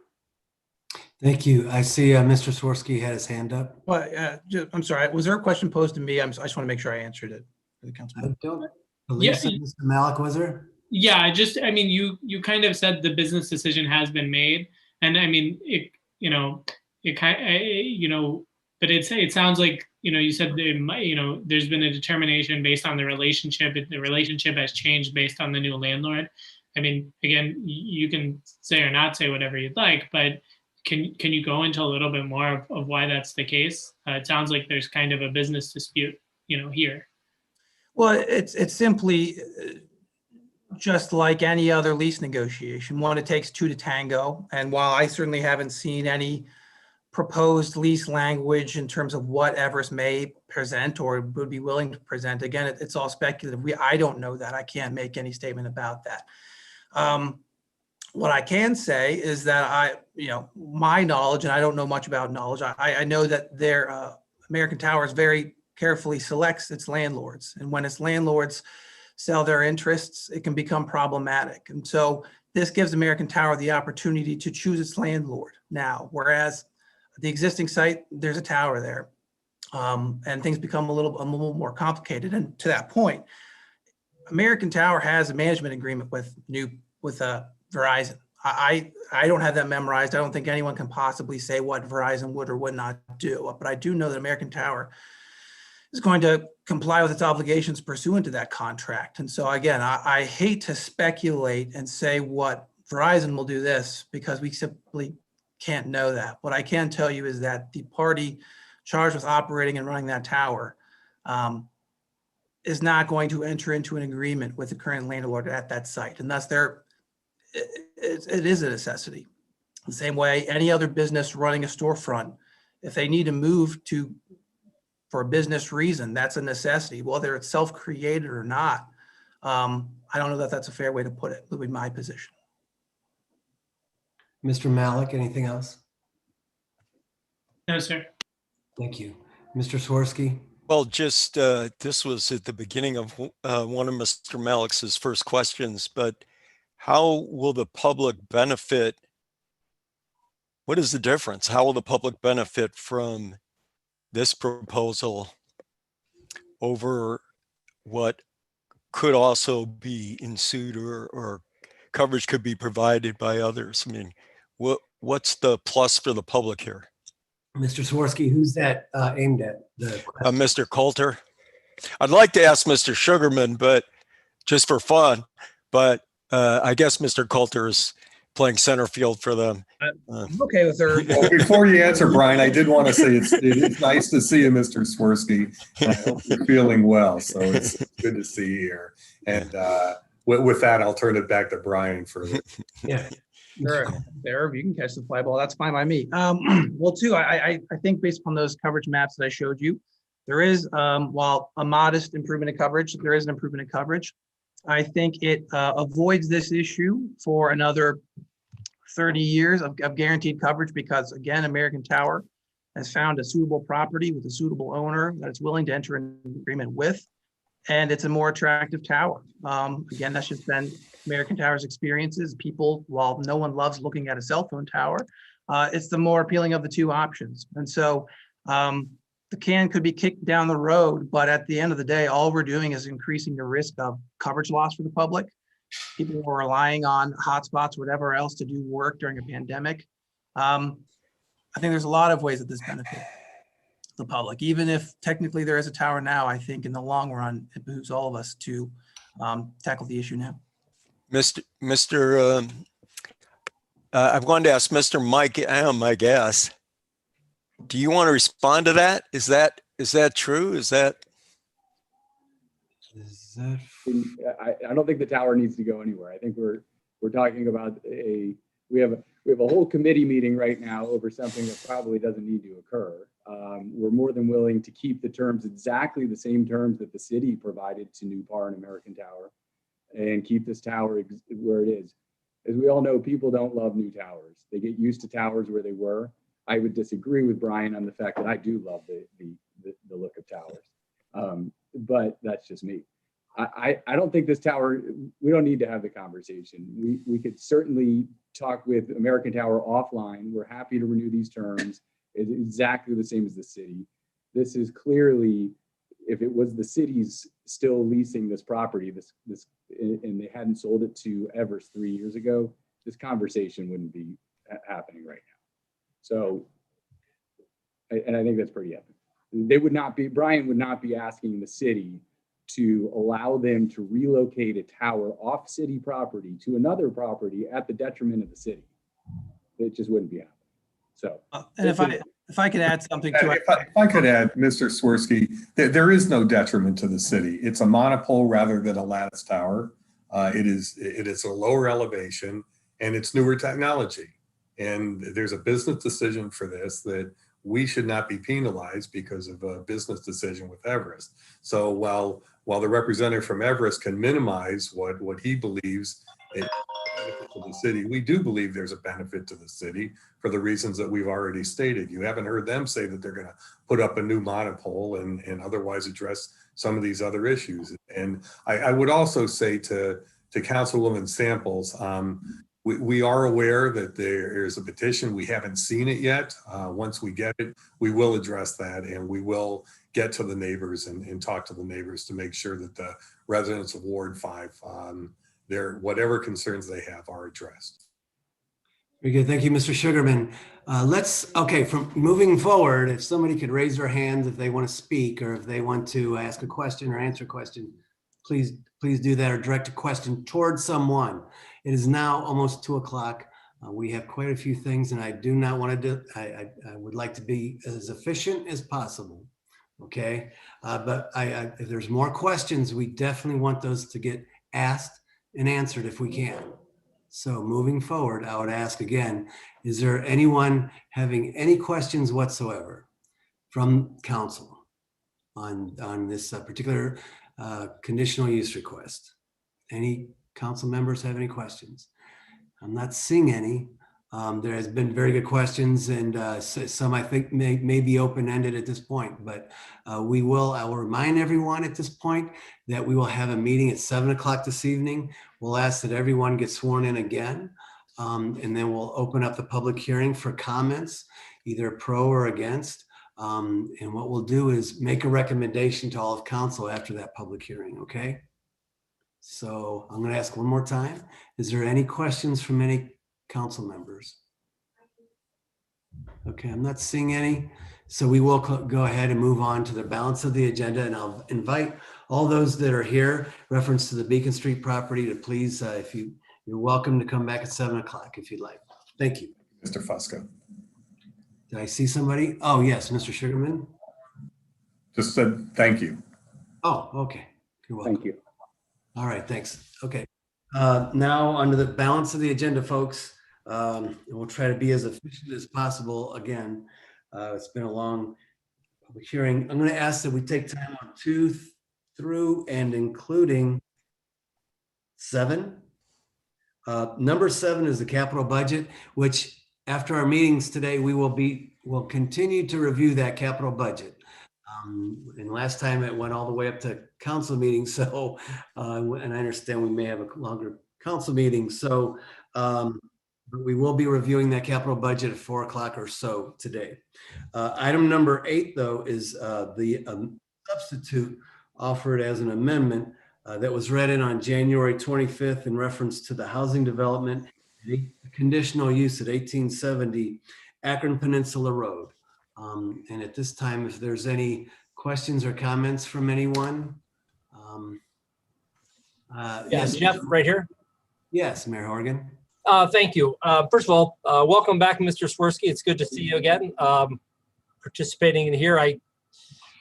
Thank you. I see Mr. Swirsky had his hand up. Well, I'm sorry. Was there a question posed to me? I just want to make sure I answered it for the councilman. I don't believe so. Mr. Malik, was there? Yeah, I mean, you kind of said the business decision has been made, and I mean, but it sounds like, you said there's been a determination based on the relationship. The relationship has changed based on the new landlord. I mean, again, you can say or not say whatever you'd like, but can you go into a little bit more of why that's the case? It sounds like there's kind of a business dispute, here. Well, it's simply just like any other lease negotiation. One, it takes two to tango. And while I certainly haven't seen any proposed lease language in terms of what Everest may present or would be willing to present, again, it's all speculative. I don't know that. I can't make any statement about that. What I can say is that my knowledge, and I don't know much about knowledge, I know that their American Tower very carefully selects its landlords. And when its landlords sell their interests, it can become problematic. And so this gives American Tower the opportunity to choose its landlord now, whereas the existing site, there's a tower there. And things become a little more complicated. And to that point, American Tower has a management agreement with Verizon. I don't have that memorized. I don't think anyone can possibly say what Verizon would or would not do, but I do know that American Tower is going to comply with its obligations pursuant to that contract. And so again, I hate to speculate and say what Verizon will do this because we simply can't know that. What I can tell you is that the party charged with operating and running that tower is not going to enter into an agreement with the current landlord at that site. And thus it is a necessity. The same way any other business running a storefront, if they need to move for a business reason, that's a necessity, whether it's self-created or not. I don't know that that's a fair way to put it. That would be my position. Mr. Malik, anything else? No, sir. Thank you. Mr. Swirsky? Well, just this was at the beginning of one of Mr. Malik's first questions, but how will the public benefit? What is the difference? How will the public benefit from this proposal over what could also be ensued or coverage could be provided by others? I mean, what's the plus for the public here? Mr. Swirsky, who's that aimed at? Mr. Coulter. I'd like to ask Mr. Sugarman, but just for fun, but I guess Mr. Coulter is playing center field for them. I'm okay with her. Well, before you answer, Brian, I did want to say it's nice to see you, Mr. Swirsky. I hope you're feeling well. So it's good to see you here. And with that, I'll turn it back to Brian for. Yeah. Sure. There, you can catch the fly ball. That's fine by me. Well, too, I think based upon those coverage maps that I showed you, there is, while a modest improvement in coverage, there is an improvement in coverage. I think it avoids this issue for another 30 years of guaranteed coverage because, again, American Tower has found a suitable property with a suitable owner that it's willing to enter an agreement with, and it's a more attractive tower. Again, that's just been American Tower's experiences. People, while no one loves looking at a cell phone tower, it's the more appealing of the two options. And so the can could be kicked down the road, but at the end of the day, all we're doing is increasing the risk of coverage loss for the public. People who are relying on hotspots, whatever else to do work during a pandemic. I think there's a lot of ways that this benefits the public. Even if technically there is a tower now, I think in the long run, it behooves all of us to tackle the issue now. I'm going to ask Mr. Mike M., I guess. Do you want to respond to that? Is that true? I don't think the tower needs to go anywhere. I think we're talking about we have a whole committee meeting right now over something that probably doesn't need to occur. We're more than willing to keep the terms exactly the same terms that the city provided to New Par and American Tower, and keep this tower where it is. As we all know, people don't love new towers. They get used to towers where they were. I would disagree with Brian on the fact that I do love the look of towers, but that's just me. I don't think this tower, we don't need to have the conversation. We could certainly talk with American Tower offline. We're happy to renew these terms. It's exactly the same as the city. This is clearly, if it was the city's still leasing this property, and they hadn't sold it to Everest 3 years ago, this conversation wouldn't be happening right now. So, and I think that's pretty epic. Brian would not be asking the city to allow them to relocate a tower off city property to another property at the detriment of the city. It just wouldn't be happening. So, and if I could add something to it. If I could add, Mr. Swirsky, there is no detriment to the city. It's a monopole rather than a lattice tower. It is a lower elevation and it's newer technology. And there's a business decision for this that we should not be penalized because of a business decision with Everest. So while the representative from Everest can minimize what he believes it benefit to the city, we do believe there's a benefit to the city for the reasons that we've already stated. You haven't heard them say that they're going to put up a new monopole and otherwise address some of these other issues. And I would also say to to Councilwoman Samples, we are aware that there is a petition. We haven't seen it yet. Once we get it, we will address that, and we will get to the neighbors and talk to the neighbors to make sure that the residents of Ward 5, whatever concerns they have are addressed. Very good. Thank you, Mr. Sugarman. From moving forward, if somebody could raise their hand if they want to speak or if they want to ask a question or answer a question, please do that, or direct a question towards someone. It is now almost 2 o'clock. We have quite a few things, and I do not want to do, I would like to be as efficient as possible. Okay. But if there's more questions, we definitely want those to get asked and answered if we can. So moving forward, I would ask again, is there anyone having any questions whatsoever from council on this particular conditional use request? Any council members have any questions? I'm not seeing any. There has been very good questions, and some I think may be open-ended at this point, but I will remind everyone at this point that we will have a meeting at 7 o'clock this evening. We'll ask that everyone get sworn in again, and then we'll open up the public hearing for comments, either pro or against. And what we'll do is make a recommendation to all of council after that public hearing, okay? So I'm going to ask one more time. Is there any questions from any council members? Okay, I'm not seeing any. So we will go ahead and move on to the balance of the agenda, and I'll invite all those that are here, reference to the Beacon Street property, to please, you're welcome to come back at 7 o'clock if you'd like. Thank you. Mr. Fusco. Did I see somebody? Oh, yes, Mr. Sugarman. Just said thank you. Oh, okay. You're welcome. Thank you. All right, thanks. Okay. Now under the balance of the agenda, folks, we'll try to be as efficient as possible. Again, it's been a long public hearing. I'm going to ask that we take time on 2 through and including 7. Number 7 is the capital budget, which after our meetings today, we'll continue to review that capital budget. And last time it went all the way up to council meetings. So, and I understand we may have a longer council meeting. So, but we will be reviewing that capital budget at 4 o'clock or so today. Item number 8, though, is the substitute offered as an amendment that was read in on January 25th in reference to the housing development, conditional use at 1870 Akron Peninsula Road. And at this time, if there's any questions or comments from anyone. Yes, Jeff, right here. Yes, Mayor Horgan. Thank you. First of all, welcome back, Mr. Swirsky. It's good to see you again. Participating in here,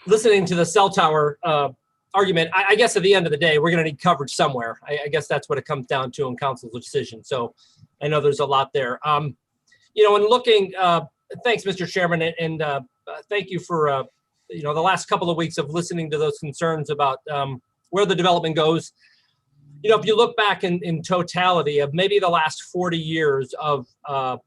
listening to the cell tower argument. I guess at the end of the day, we're going to need coverage somewhere. I guess that's what it comes down to in council's decision. So I know there's a lot there. You know, in looking, thanks, Mr. Chairman, and thank you for the last couple of weeks of listening to those concerns about where the development goes. You know, if you look back in totality of maybe the last 40 years of, and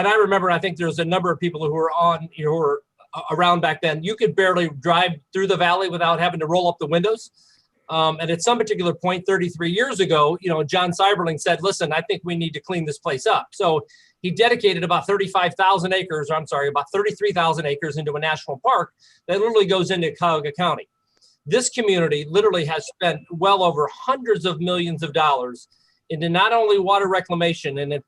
I remember, I think there's a number of people who were who were around back then. You could barely drive through the valley without having to roll up the windows. And at some particular point, 33 years ago, John Seiberling said, "Listen, I think we need to clean this place up." So he dedicated about 35,000 acres, about 33,000 acres into a national park that literally goes into Cuyahoga County. This community literally has spent well over hundreds of millions of dollars into not only water reclamation, and if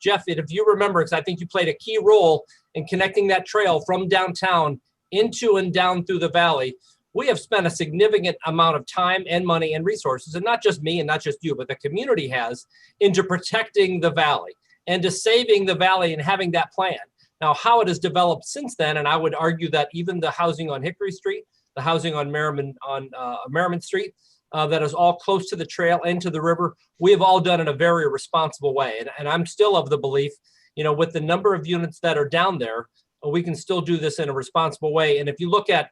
you remember, because I think you played a key role in connecting that trail from downtown into and down through the valley, we have spent a significant amount of time and money and resources, and not just me and not just you, but the community has, into protecting the valley and to saving the valley and having that plan. Now, how it has developed since then, and I would argue that even the housing on Hickory Street, the housing on Merriman Street, that is all close to the trail and to the river, we have all done in a very responsible way. And I'm still of the belief, with the number of units that are down there, we can still do this in a responsible way. And if you look at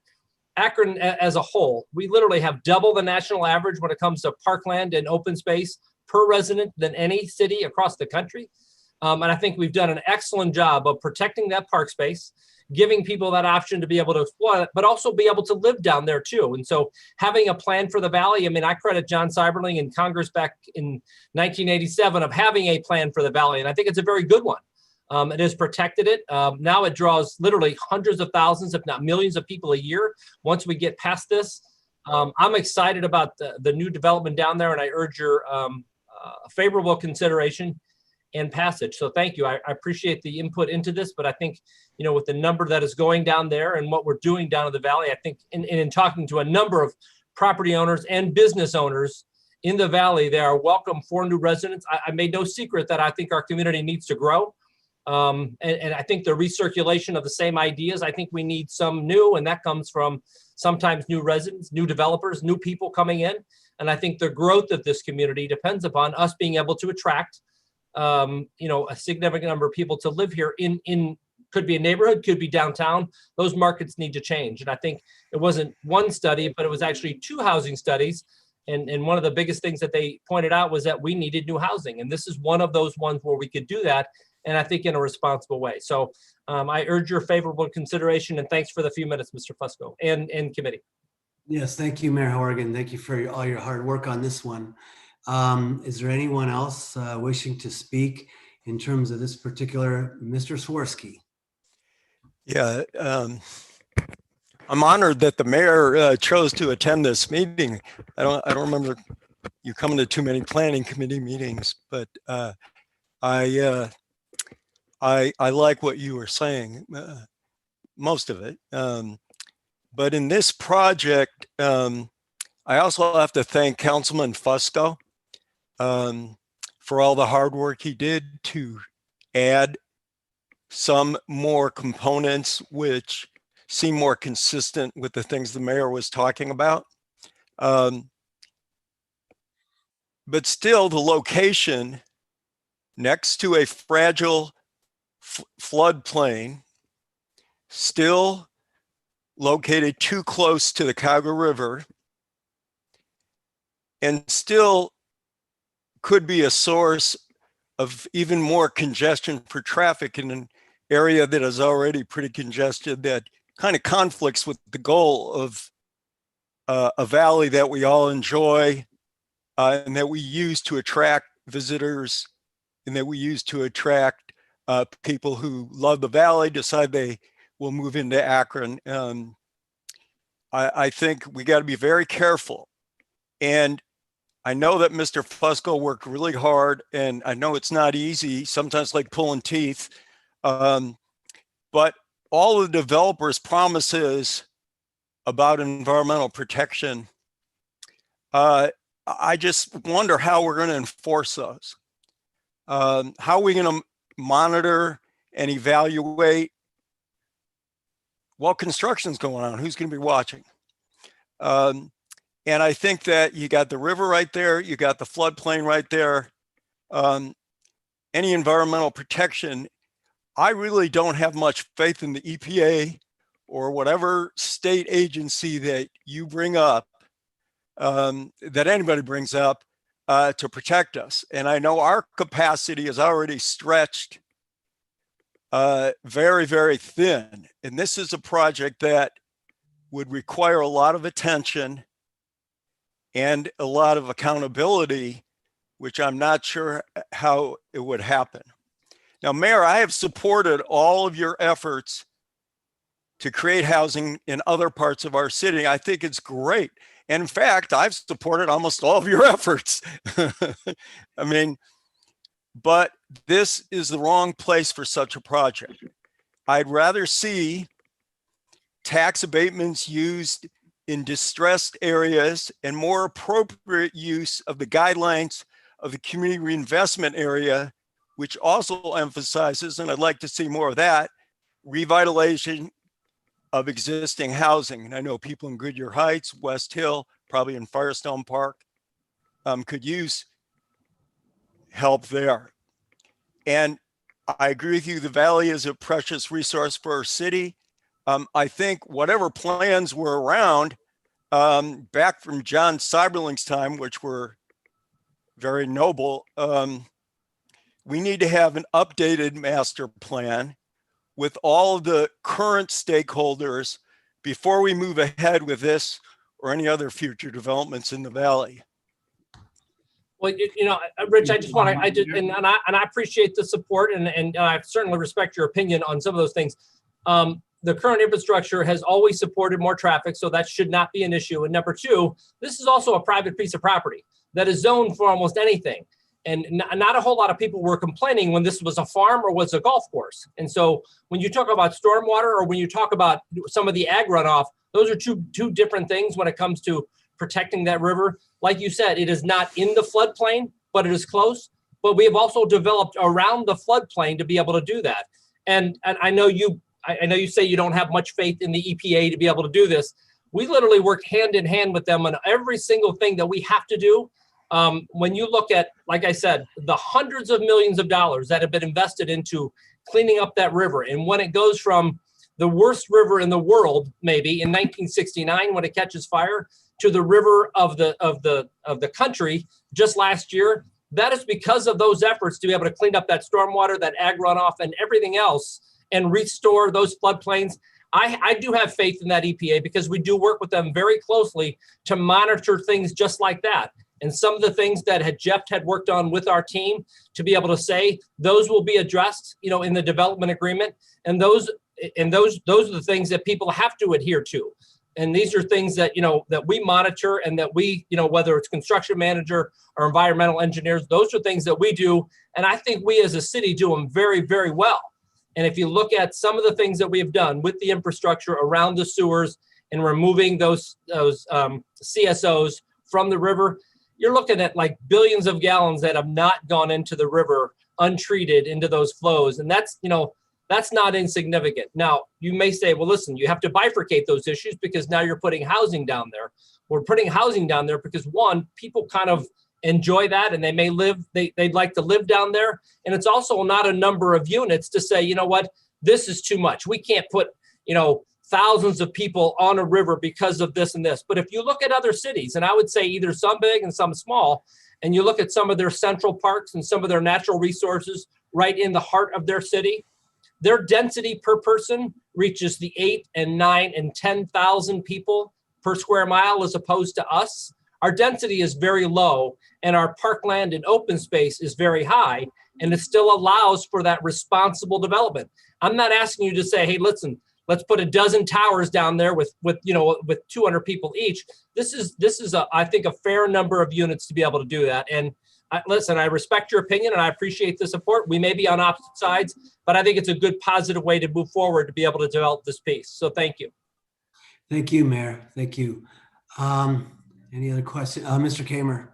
Akron as a whole, we literally have double the national average when it comes to parkland and open space per resident than any city across the country. And I think we've done an excellent job of protecting that park space. giving people that option to be able to explore it, but also be able to live down there too. And so having a plan for the valley, I mean, I credit John Seiberling and Congress back in 1987 of having a plan for the valley. And I think it's a very good one. It has protected it. Now it draws literally hundreds of thousands, if not millions of people a year. Once we get past this, I'm excited about the new development down there, and I urge your favorable consideration and passage. So thank you. I appreciate the input into this, but I think, you know, with the number that is going down there and what we're doing down in the valley, I think in talking to a number of property owners and business owners in the valley, they are welcome for new residents. I made no secret that I think our community needs to grow. And I think the recirculation of the same ideas, I think we need some new, and that comes from sometimes new residents, new developers, new people coming in. And I think the growth of this community depends upon us being able to attract, you know, a significant number of people to live here in could be a neighborhood, could be downtown. Those markets need to change. And I think it wasn't one study, but it was actually 2 housing studies. And one of the biggest things that they pointed out was that we needed new housing. And this is one of those ones where we could do that. And I think in a responsible way. So I urge your favorable consideration, and thanks for the few minutes, Mr. Fusco and committee. Yes, thank you, Mayor Horgan. Thank you for all your hard work on this one. Is there anyone else wishing to speak in terms of this particular, Mr. Swirsky? Yeah, I'm honored that the mayor chose to attend this meeting. I don't remember you coming to too many planning committee meetings, but I like what you were saying, most of it. But in this project, I also have to thank Councilman Fusco for all the hard work he did to add some more components which seem more consistent with the things the mayor was talking about. But still, the location next to a fragile floodplain, still located too close to the Cuyahoga River, and still could be a source of even more congestion for traffic in an area that is already pretty congested, that kind of conflicts with the goal of a valley that we all enjoy and that we use to attract visitors, and that we use to attract people who love the valley, decide they will move into Akron. I think we got to be very careful. And I know that Mr. Fusco worked really hard, and I know it's not easy, sometimes like pulling teeth. But all the developers' promises about environmental protection, I just wonder how we're going to enforce those. How are we going to monitor and evaluate while construction's going on? Who's going to be watching? And I think that you got the river right there, you got the floodplain right there. Any environmental protection, I really don't have much faith in the EPA or whatever state agency that you bring up, that anybody brings up, to protect us. And I know our capacity is already stretched very, very thin. And this is a project that would require a lot of attention and a lot of accountability, which I'm not sure how it would happen. Now, Mayor, I have supported all of your efforts to create housing in other parts of our city. I think it's great. And in fact, I've supported almost all of your efforts. I mean, but this is the wrong place for such a project. I'd rather see tax abatements used in distressed areas and more appropriate use of the guidelines of the community reinvestment area, which also emphasizes, and I'd like to see more of that, revitalization of existing housing. And I know people in Goodyear Heights, West Hill, probably in Firestone Park, could use help there. And I agree with you, the valley is a precious resource for our city. I think whatever plans were around back from John Seiberling's time, which were very noble, we need to have an updated master plan with all the current stakeholders before we move ahead with this or any other future developments in the valley? Well, Rich, I just want to, and I appreciate the support, and I certainly respect your opinion on some of those things. The current infrastructure has always supported more traffic, so that should not be an issue. And number two, this is also a private piece of property that is zoned for almost anything. And not a whole lot of people were complaining when this was a farm or was a golf course. And so when you talk about stormwater or when you talk about some of the ag runoff, those are two different things when it comes to protecting that river. Like you said, it is not in the floodplain, but it is close. But we have also developed around the floodplain to be able to do that. And I know you say you don't have much faith in the EPA to be able to do this. We literally work hand in hand with them on every single thing that we have to do. When you look at, like I said, the hundreds of millions of dollars that have been invested into cleaning up that river, and when it goes from the worst river in the world, maybe in 1969 when it catches fire, to the river of the country just last year, that is because of those efforts to be able to clean up that stormwater, that ag runoff, and everything else, and restore those floodplains. I do have faith in that EPA because we do work with them very closely to monitor things just like that. And some of the things that Jeff had worked on with our team to be able to say those will be addressed, in the development agreement. And those are the things that people have to adhere to. And these are things that, that we monitor and that we, whether it's construction manager or environmental engineers, those are things that we do. And I think we as a city do them very, very well. And if you look at some of the things that we have done with the infrastructure around the sewers and removing those CSOs from the river, you're looking at like billions of gallons that have not gone into the river untreated into those flows. And that's not insignificant. Now, you may say, well, listen, you have to bifurcate those issues because now you're putting housing down there. We're putting housing down there because one, people kind of enjoy that and they may they'd like to live down there. And it's also not a number of units to say, you know what, this is too much. We can't put, thousands of people on a river because of this and this. But if you look at other cities, and I would say either some big and some small, and you look at some of their central parks and some of their natural resources right in the heart of their city, their density per person reaches the 8 and 9 and 10,000 people per square mile as opposed to us. Our density is very low and our parkland and open space is very high, and it still allows for that responsible development. I'm not asking you to say, hey, listen, let's put a dozen towers down there with 200 people each. This is I think a fair number of units to be able to do that. And listen, I respect your opinion and I appreciate the support. We may be on opposite sides, but I think it's a good positive way to move forward to be able to develop this piece. So thank you. Thank you, Mayor. Thank you. Any other questions? Mr. Kamer.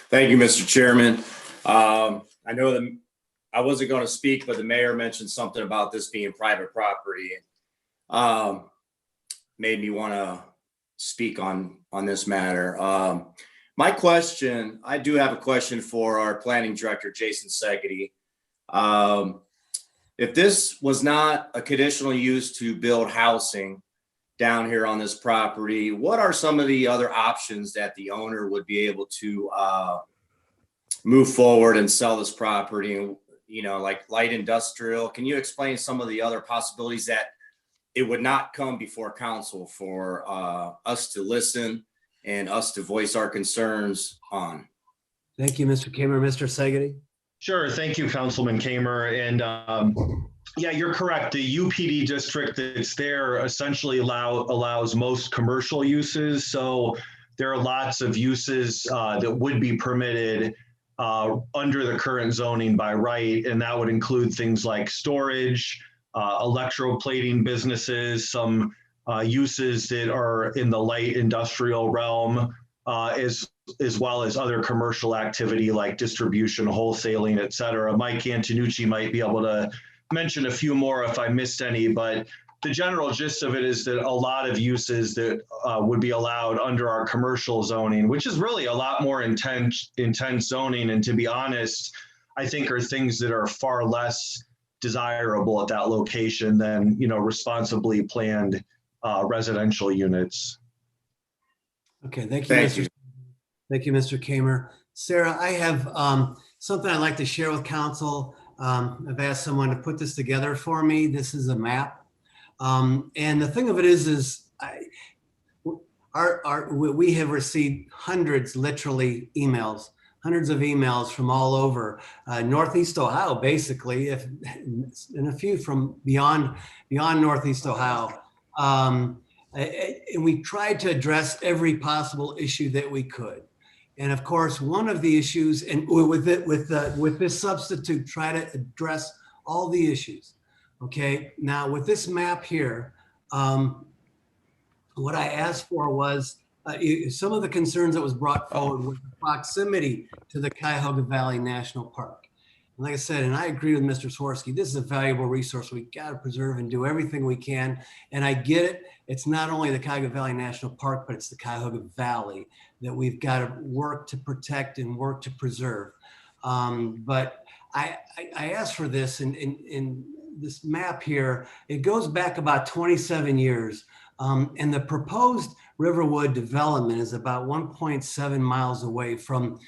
Thank you, Mr. Chairman. I know that I wasn't going to speak, but the mayor mentioned something about this being private property. Made me want to speak on this matter. My question, I do have a question for our planning director, Jason Segedy. If this was not a conditional use to build housing down here on this property, what are some of the other options that the owner would be able to move forward and sell this property? Like light industrial. Can you explain some of the other possibilities that it would not come before council for us to listen and us to voice our concerns on? Thank you, Mr. Kamer. Mr. Segedy. Sure. Thank you, Councilman Kamer. And yeah, you're correct. The UPD district that's there essentially allows most commercial uses. So there are lots of uses that would be permitted under the current zoning by right, and that would include things like storage, electroplating businesses, some uses that are in the light industrial realm, as well as other commercial activity like distribution, wholesaling, et cetera. Mike Antonucci might be able to mention a few more if I missed any, but the general gist of it is that a lot of uses that would be allowed under our commercial zoning, which is really a lot more intense zoning. And to be honest, I think are things that are far less desirable at that location than, responsibly planned residential units. Okay, thank you. Thank you, Mr. Kamer. Sarah, I have something I'd like to share with council. I've asked someone to put this together for me. This is a map. And the thing of it is we have received hundreds, literally emails, hundreds of emails from all over Northeast Ohio, basically, and a few from beyond Northeast Ohio. And we tried to address every possible issue that we could. And of course, one of the issues, and with this substitute, try to address all the issues. Okay, now with this map here, what I asked for was some of the concerns that was brought forward with the proximity to the Cuyahoga Valley National Park. And like I said, and I agree with Mr. Swirsky, this is a valuable resource we got to preserve and do everything we can. And I get it. It's not only the Cuyahoga Valley National Park, but it's the Cuyahoga Valley that we've got to work to protect and work to preserve. But I asked for this in this map here. It goes back about 27 years. And the proposed Riverwood development is about 1.7 miles away from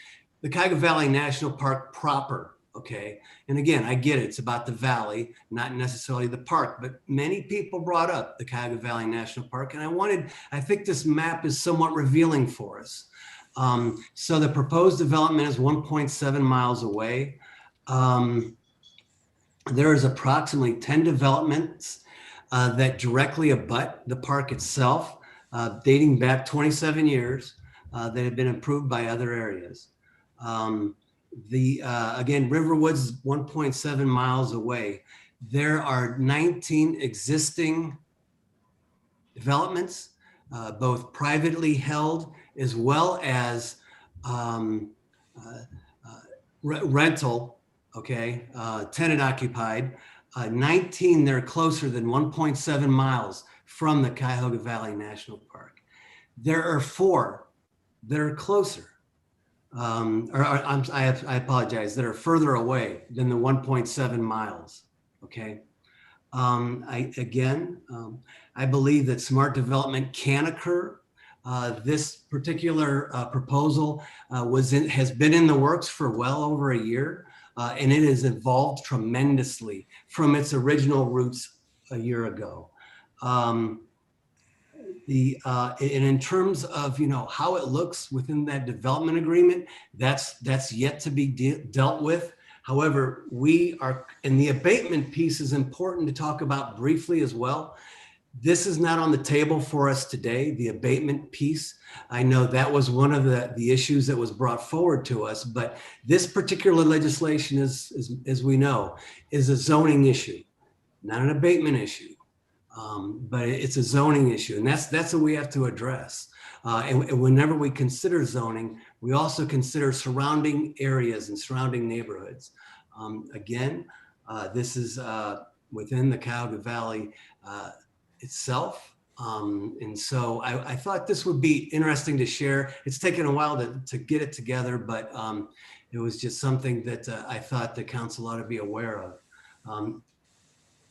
the Cuyahoga Valley National Park proper. Okay. And again, I get it. It's about the valley, not necessarily the park, but many people brought up the Cuyahoga Valley National Park. And I think this map is somewhat revealing for us. So the proposed development is 1.7 miles away. There is approximately 10 developments that directly abut the park itself, dating back 27 years, that have been approved by other areas. Again, Riverwood's 1.7 miles away. There are 19 existing developments, both privately held as well as rental, okay, tenant occupied. 19, they're closer than 1.7 miles from the Cuyahoga Valley National Park. There are 4 that are closer. I apologize, that are further away than the 1.7 miles, okay? I believe that smart development can occur. This particular proposal has been in the works for well over a year, and it has evolved tremendously from its original roots a year ago. And in terms of how it looks within that development agreement, that's yet to be dealt with. However, and the abatement piece is important to talk about briefly as well. This is not on the table for us today, the abatement piece. I know that was one of the issues that was brought forward to us, but this particular legislation is, as we know, is a zoning issue, not an abatement issue. But it's a zoning issue, and that's what we have to address. And whenever we consider zoning, we also consider surrounding areas and surrounding neighborhoods. This is within the Cuyahoga Valley itself. And so I thought this would be interesting to share. It's taken a while to get it together, but it was just something that I thought the council ought to be aware of.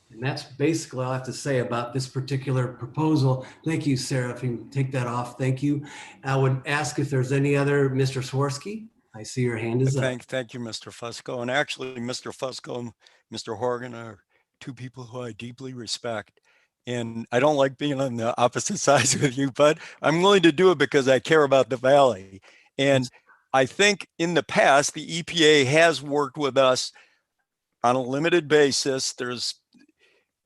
And that's basically all I have to say about this particular proposal. Thank you, Sarah, if you can take that off. Thank you. I would ask if there's any other, Mr. Swirsky. I see your hand is up. Thank you, Mr. Fusco. And actually, Mr. Fusco and Mr. Horgan are 2 people who I deeply respect. And I don't like being on the opposite sides with you, but I'm willing to do it because I care about the valley. And I think in the past, the EPA has worked with us on a limited basis.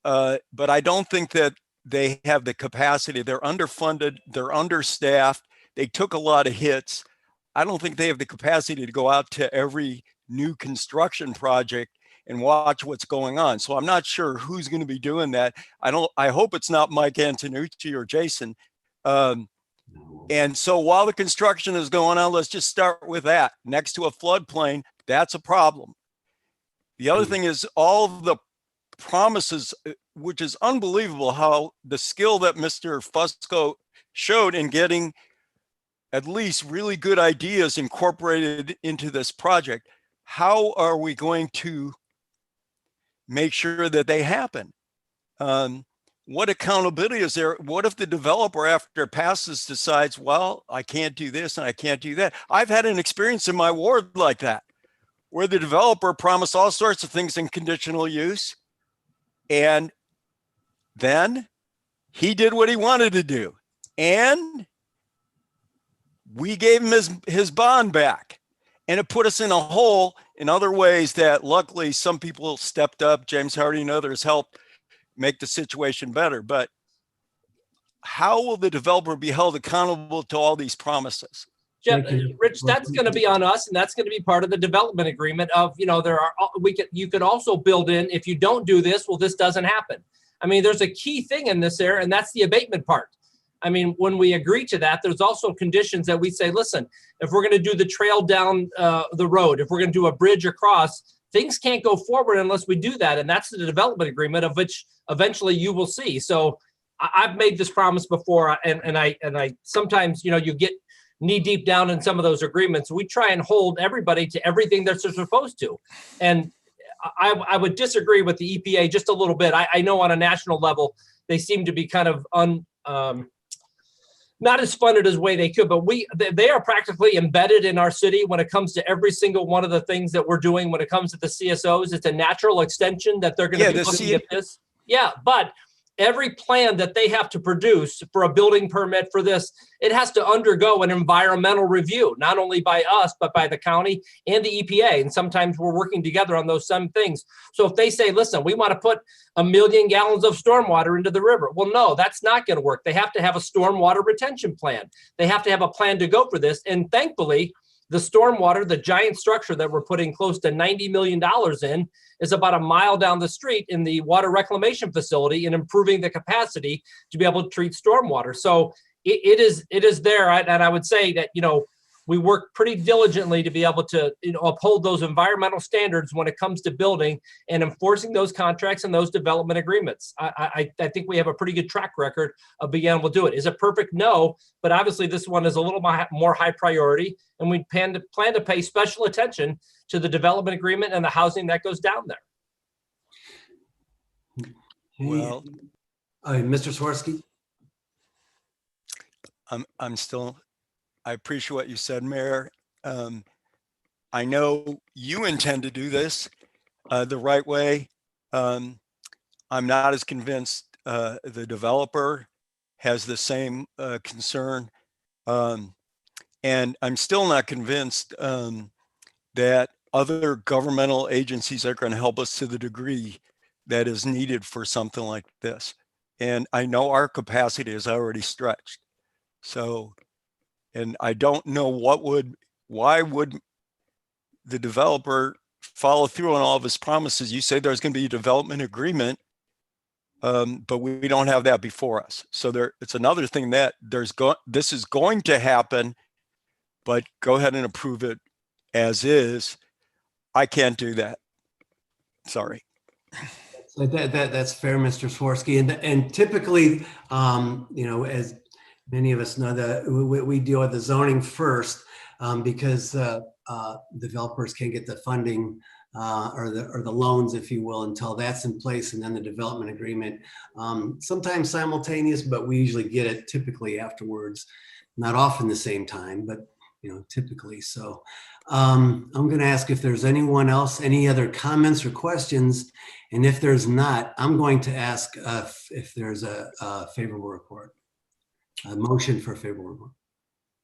But I don't think that they have the capacity. They're underfunded, they're understaffed, they took a lot of hits. I don't think they have the capacity to go out to every new construction project and watch what's going on. So I'm not sure who's going to be doing that. I hope it's not Mike Antonucci or Jason. And so while the construction is going on, let's just start with that. Next to a floodplain, that's a problem. The other thing is all of the promises, which is unbelievable how the skill that Mr. Fusco showed in getting at least really good ideas incorporated into this project. How are we going to make sure that they happen? What accountability is there? What if the developer, after it passes, decides, well, I can't do this and I can't do that? I've had an experience in my ward like that, where the developer promised all sorts of things in conditional use. And then he did what he wanted to do. And we gave him his bond back. And it put us in a hole in other ways that luckily some people stepped up, James Hardy and others helped make the situation better. But how will the developer be held accountable to all these promises? Jeff, Rich, that's going to be on us, and that's going to be part of the development agreement of, you could also build in, if you don't do this, well, this doesn't happen. I mean, there's a key thing in this there, and that's the abatement part. I mean, when we agree to that, there's also conditions that we say, listen, if we're going to do the trail down the road, if we're going to do a bridge across, things can't go forward unless we do that. And that's the development agreement, of which eventually you will see. So I've made this promise before, and I sometimes, you get knee deep down in some of those agreements. We try and hold everybody to everything that they're supposed to. And I would disagree with the EPA just a little bit. I know on a national level, they seem to be kind of not as funded as way they could, but they are practically embedded in our city when it comes to every single one of the things that we're doing. When it comes to the CSOs, it's a natural extension that they're going to be looking at this. Yeah, but every plan that they have to produce for a building permit for this, it has to undergo an environmental review, not only by us, but by the county and the EPA. And sometimes we're working together on those same things. So if they say, listen, we want to put 1 million gallons of stormwater into the river. Well, no, that's not going to work. They have to have a stormwater retention plan. They have to have a plan to go for this. And thankfully, the stormwater, the giant structure that we're putting close to $90 million in, is about a mile down the street in the water reclamation facility and improving the capacity to be able to treat stormwater. So it is there. And I would say that, we work pretty diligently to be able to uphold those environmental standards when it comes to building and enforcing those contracts and those development agreements. I think we have a pretty good track record of being able to do it. Is it perfect? No, but obviously this one is a little more high priority, and we plan to pay special attention to the development agreement and the housing that goes down there. Well, Mr. Swirsky. I appreciate what you said, Mayor. I know you intend to do this the right way. I'm not as convinced the developer has the same concern. And I'm still not convinced that other governmental agencies are going to help us to the degree that is needed for something like this. And I know our capacity is already stretched. So, and I don't know why would the developer follow through on all of his promises? You say there's going to be a development agreement, but we don't have that before us. So it's another thing that this is going to happen, but go ahead and approve it as is. I can't do that. Sorry. That's fair, Mr. Swirsky. And typically, as many of us know, that we deal with the zoning first because developers can't get the funding or the loans, if you will, until that's in place, and then the development agreement. Sometimes simultaneous, but we usually get it typically afterwards. Not often the same time, but typically. So I'm going to ask if there's anyone else, any other comments or questions, and if there's not, I'm going to ask if there's a favorable report. A motion for a favorable report.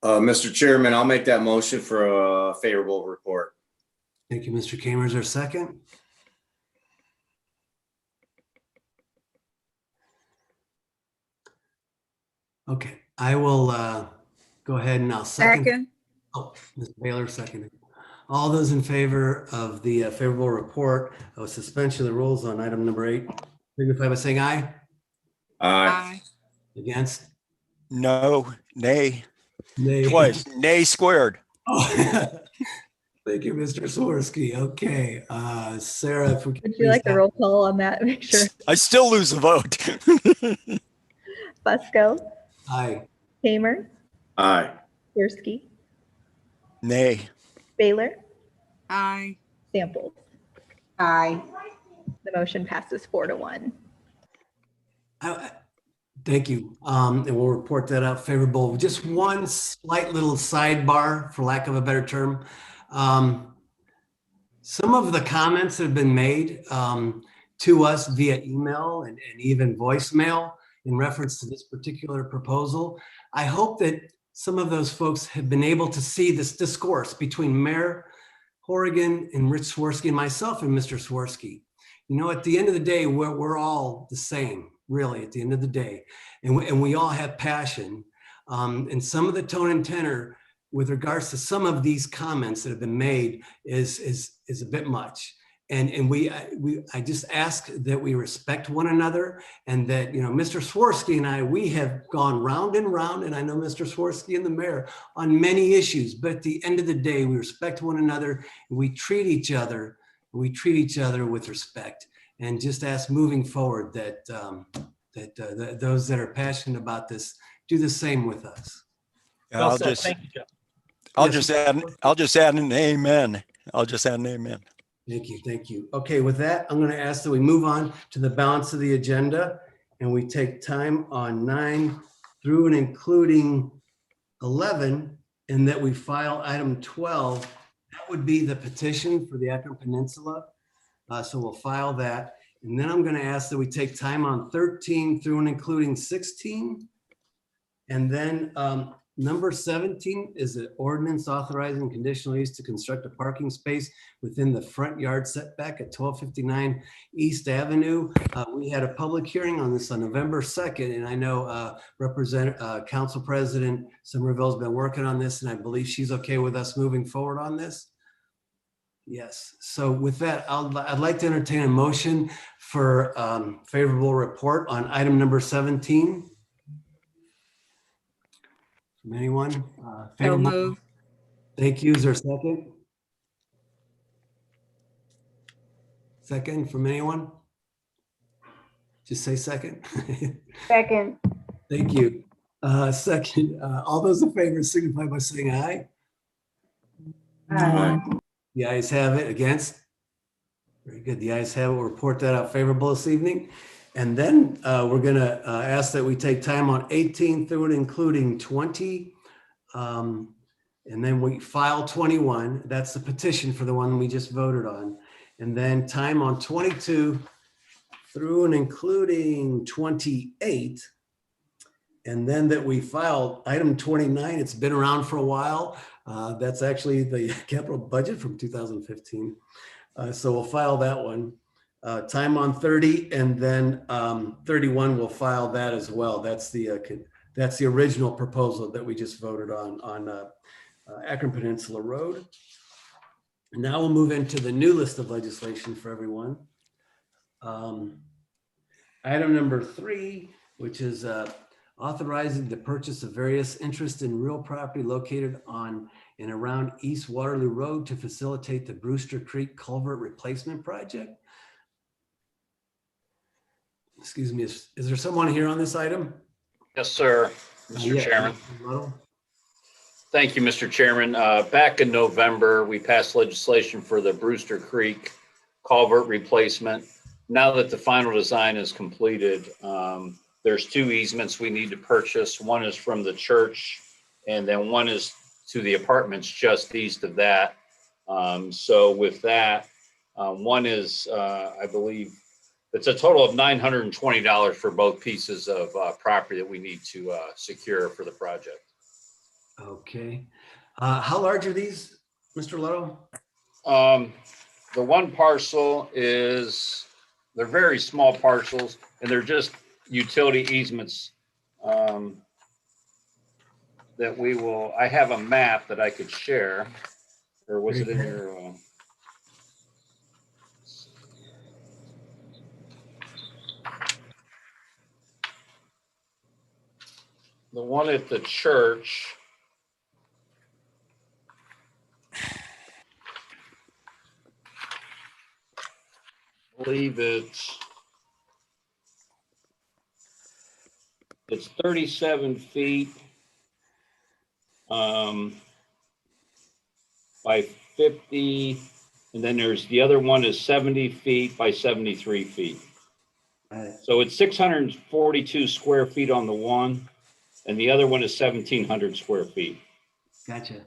Mr. Chairman, I'll make that motion for a favorable report. Thank you, Mr. Kamer. Is there a second? Okay, I will go ahead and I'll second. Oh, Ms. Baylor seconded. All those in favor of the favorable report of suspension of the rules on item number 8, signify by saying aye. Aye. Against? No, nay. Nay. Twice, nay squared. Oh. Thank you, Mr. Swirsky. Okay, Sarah, if we could. Would you like a roll call on that? Make sure. I still lose a vote. Fusco. Aye. Kamer. Aye. Swirsky. Nay. Baylor. Aye. Samples. Aye. The motion passes 4-1. Thank you. And we'll report that out favorable. Just one slight little sidebar, for lack of a better term. some of the comments that have been made to us via email and even voicemail in reference to this particular proposal, I hope that some of those folks have been able to see this discourse between Mayor Horrigan and Rich Swirsky and myself and Mr. Swirsky. You know, at the end of the day, we're all the same, really, at the end of the day. And we all have passion. And some of the tone and tenor with regards to some of these comments that have been made is a bit much. And I just ask that we respect one another, and that, you know, Mr. Swirsky and I, we have gone round and round, and I know Mr. Swirsky and the mayor, on many issues, but at the end of the day, we respect one another, and we treat each other with respect, and just ask moving forward that those that are passionate about this do the same with us. Yeah, Well said. Thank you, Jeff. I'll Yes. just add an amen. Thank you, thank you. Okay, with that, I'm going to ask that we move on to the balance of the agenda, and we take time on 9 through and including 11, and that we file item 12. That would be the petition for the Akron Peninsula. So we'll file that. And then I'm going to ask that we take time on 13 through and including 16. And then number 17 is the ordinance authorizing conditional use to construct a parking space within the front yard setback at 1259 East Avenue. We had a public hearing on this on November 2nd, and I know Council President Somerville's been working on this, and I believe she's okay with us moving forward on this. Yes. So with that, I'd like to entertain a motion for favorable report on item number 17. From anyone? So Favorable? move. Thank you. Is there a second? Second from anyone? Just say second. Second. Thank you. Second, all those in favor signify by saying aye. Aye. The ayes have it. Against? Very good. The ayes have it. We'll report that out favorable this evening. And then we're going to ask that we take time on 18 through and including 20. And then we file 21. That's the petition for the one we just voted on. And then time on 22 through and including 28. And then that we filed item 29. It's been around for a while. That's actually the capital budget from 2015. So we'll file that one. Time on 30, and then 31, we'll file that as well. That's the original proposal that we just voted on Akron Peninsula Road. And now we'll move into the new list of legislation for everyone. Item number 3, which is authorizing the purchase of various interest in real property located on and around East Waterloo Road to facilitate the Brewster Creek Culvert Replacement Project. Excuse me, is there someone here on this item? Yes, sir, Mr. Yeah, Chairman. Mr. Little. Thank you, Mr. Chairman. Back in November, we passed legislation for the Brewster Creek culvert replacement. Now that the final design is completed, there's 2 easements we need to purchase. One is from the church, and then one is to the apartments just east of that. So with that, one is, I believe, it's a total of $920 for both pieces of property that we need to secure for the project. Okay. How large are these, Mr. Little? The one parcel is, they're very small parcels, and they're just utility easements that we will, I have a map that I could share, or was it in your? The one at the church. I believe it's 37 feet by 50, and then there's the other one is 70 feet by 73 feet. So it's 642 square feet on the one, and the other one is 1,700 square feet. Gotcha.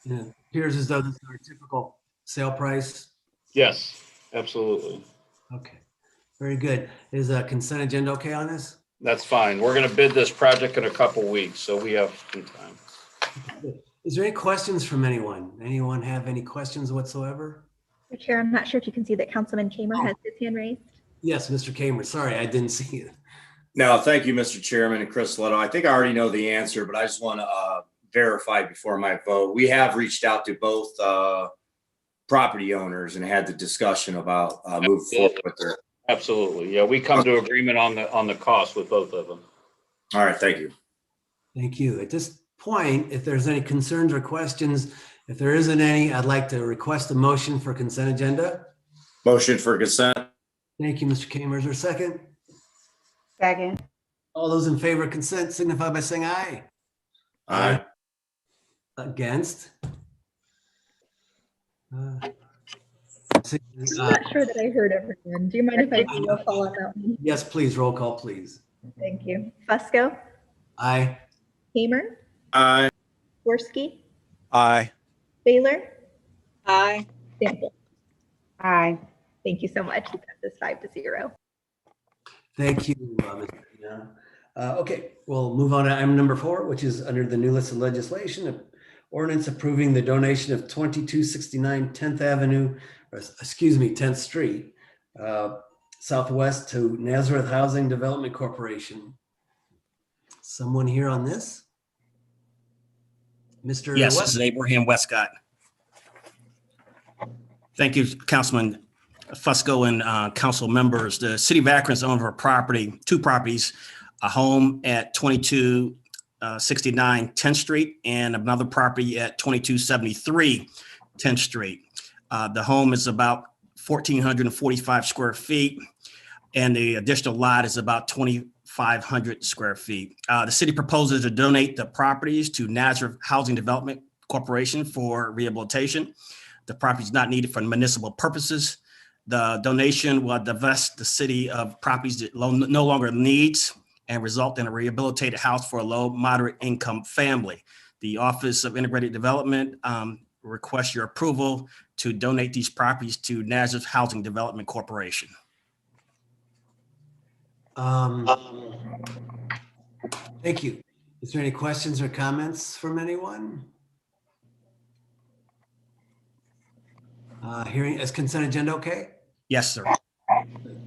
Yeah, appears as though this is our typical sale price? Yes, absolutely. Okay, very good. Is a consent agenda okay on this? That's fine. We're going to bid this project in a couple weeks, so we have some time. Is there any questions from anyone? Anyone have any questions whatsoever? Mr. Chair, I'm not sure if you can see that Councilman Kamer has his hand raised. Yes, Mr. Kamer. Sorry, I didn't see it. No, thank you, Mr. Chairman and Chris Leto. I think I already know the answer, but I just want to verify before my vote. We have reached out to both property owners and had the discussion about moving forward with their. Absolutely. Yeah, we come to agreement on the cost with both of them. All right, thank you. Thank you. At this point, if there's any concerns or questions, if there isn't any, I'd like to request a motion for consent agenda. Motion for consent. Thank you, Mr. Kamer. Is there a second? Second. All those in favor of consent signify by saying aye. Aye. Against? I'm not sure that I heard everyone. Do you mind if I do a call on that one? Yes, please. Roll call, please. Thank you. Fusco, Aye. Kamer, Aye. Swirsky, Aye. Baylor, Aye. Sample. Aye. Thank you so much. This is 5-0. Thank you, Ms. Pina. Okay, we'll move on to item number 4, which is under the new list of legislation, an ordinance approving the donation of 2269 10th Avenue, or, excuse me, 10th Street, Southwest to Nazareth Housing Development Corporation. Someone here on this? Mr. Yes, West? this is Abraham Westcott. Thank you, Councilman Fusco and council members. The city of Akron is owner of a property, 2 properties, a home at 2269 10th Street and another property at 2273 10th Street. The home is about 1,445 square feet and the additional lot is about 2,500 square feet. The city proposes to donate the properties to Nazareth Housing Development Corporation for rehabilitation. The property is not needed for municipal purposes. The donation will divest the city of properties that no longer needs and result in a rehabilitated house for a low moderate income family. The Office of Integrated Development requests your approval to donate these properties to Nazareth Housing Development Corporation. Thank you. Is there any questions or comments from anyone? Hearing, is consent agenda okay? Yes, sir.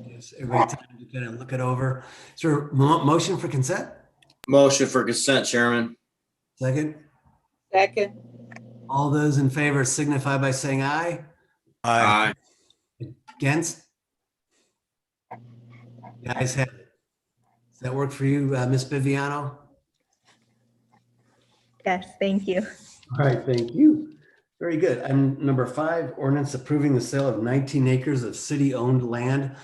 Yes, everybody time to kind of look it over. Is there a motion for consent? Motion for consent, Chairman. Second? Second. All those in favor signify by saying aye. Aye. Against? The ayes have it. Does that work for you, Ms. Biviano? Yes, thank you. All right, thank you. Very good. Item number 5, ordinance approving the sale of 19 acres of city-owned land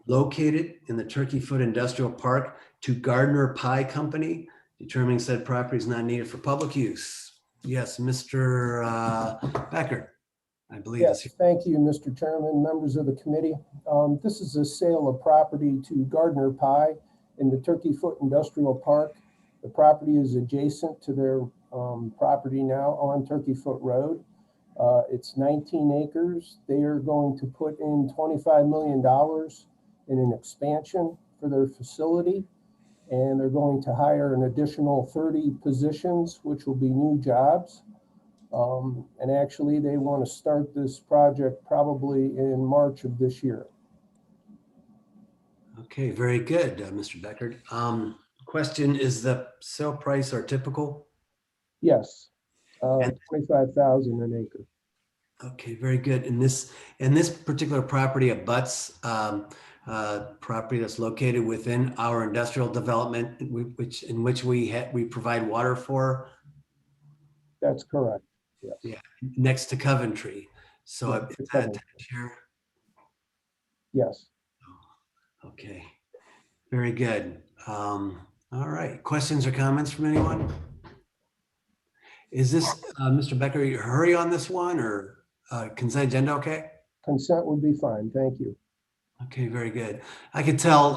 located in the Turkey Foot Industrial Park to Gardner-Pie Company, determining said property is not needed for public use. Yes, Mr. Becker, I believe. Yes, thank you, Mr. Chairman, members of the committee. This is a sale of property to Gardner-Pie in the Turkey Foot Industrial Park. The property is adjacent to their property now on Turkey Foot Road. It's 19 acres. They are going to put in $25 million in an expansion for their facility, and they're going to hire an additional 30 positions, which will be new jobs. And actually, they want to start this project probably in March of this year. Okay, very good, Mr. Becker. Question, is the sale price our typical? Yes, 25,000 an acre. Okay, very good. And this particular property abuts property that's located within our industrial development, in which we provide water for. That's correct. Yes. Yeah, next to Coventry. So Next to it's that Coventry. here. Yes. Okay, very good. All right, questions or comments from anyone? Is this, Mr. Becker, you hurry on this one or consent agenda okay? Consent would be fine. Thank you. Okay, very good. I could tell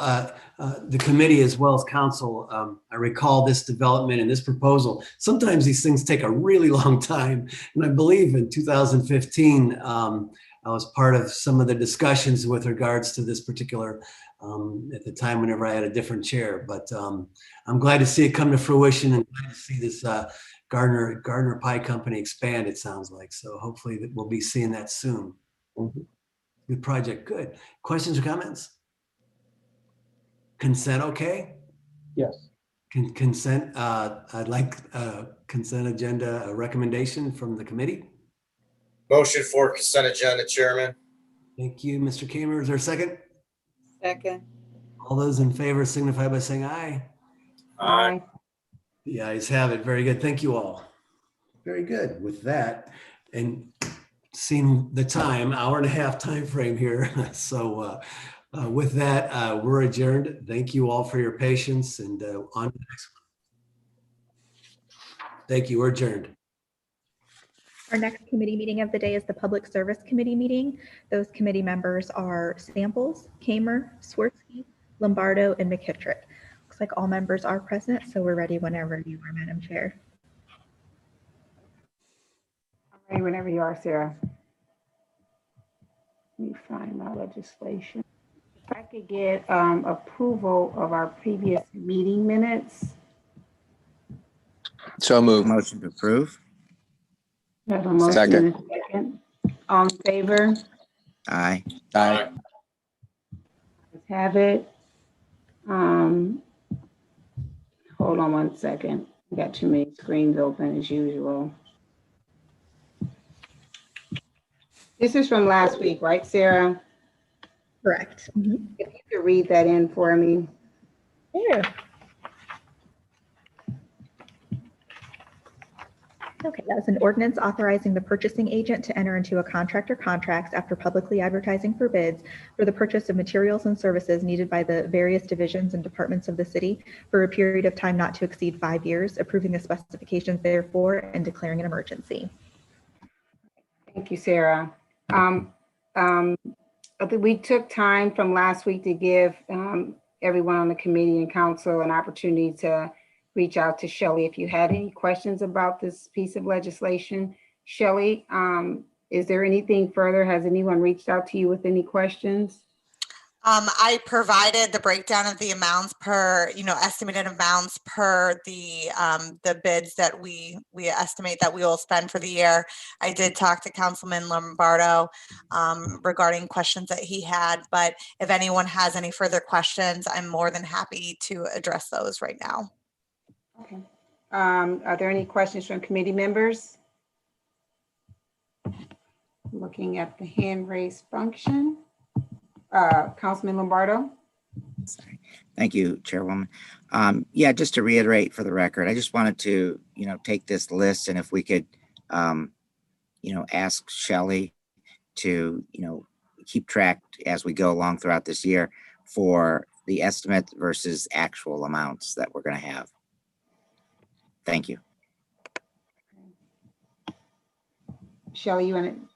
the committee as well as council, I recall this development and this proposal. Sometimes these things take a really long time. And I believe in 2015, I was part of some of the discussions with regards to this particular, at the time whenever I had a different chair. But I'm glad to see it come to fruition and glad to see this Gardner-Pie company expand, it sounds like. So hopefully that we'll be seeing that soon. Good project, good. Questions or comments? Consent, okay? Yes. Consent, I'd like consent agenda a recommendation from the committee. Motion for consent agenda, Chairman. Thank you, Mr. Kamer. Is there a second? Second. All those in favor signify by saying aye. Aye. The ayes have it. Very good. Thank you all. Very good. With that, and seeing the time, hour and a half time frame here. So with that, we're adjourned. Thank you all for your patience and on to the next one. Thank you. We're adjourned. Our next committee meeting of the day is the Public Service Committee meeting. Those committee members are Samples, Kamer, Swirsky, Lombardo, and McKittrick. Looks like all members are present, so we're ready whenever you are, Madam Chair. All right, whenever you are, Sarah. Let me find my legislation. If I could get approval of our previous meeting minutes. So moved. Motion to approve. I have a motion Second. and a second. All in favor? Aye. Aye. Let's have it. Hold on one second. I got too many screens open as usual. This is from last week, right, Sarah? Correct. Mhm. If you could read that in for me. There. Okay, that was an ordinance authorizing the purchasing agent to enter into a contract or contracts after publicly advertising for bids for the purchase of materials and services needed by the various divisions and departments of the city for a period of time not to exceed 5 years, approving the specifications therefore and declaring an emergency. Thank you, Sarah. I think we took time from last week to give everyone on the committee and council an opportunity to reach out to Shelley if you had any questions about this piece of legislation. Shelley, is there anything further? Has anyone reached out to you with any questions? I provided the breakdown of the amounts per, estimated amounts per the bids that we estimate that we will spend for the year. I did talk to Councilman Lombardo regarding questions that he had, but if anyone has any further questions, I'm more than happy to address those right now. Okay. Are there any questions from committee members? Looking at the hand raise function. Councilman Lombardo. Sorry. Thank you, Chairwoman. Yeah, just to reiterate for the record, I just wanted to, take this list and if we could, ask Shelley to, keep track as we go along throughout this year for the estimate versus actual amounts that we're going to have. Thank you. Shelley, you want to?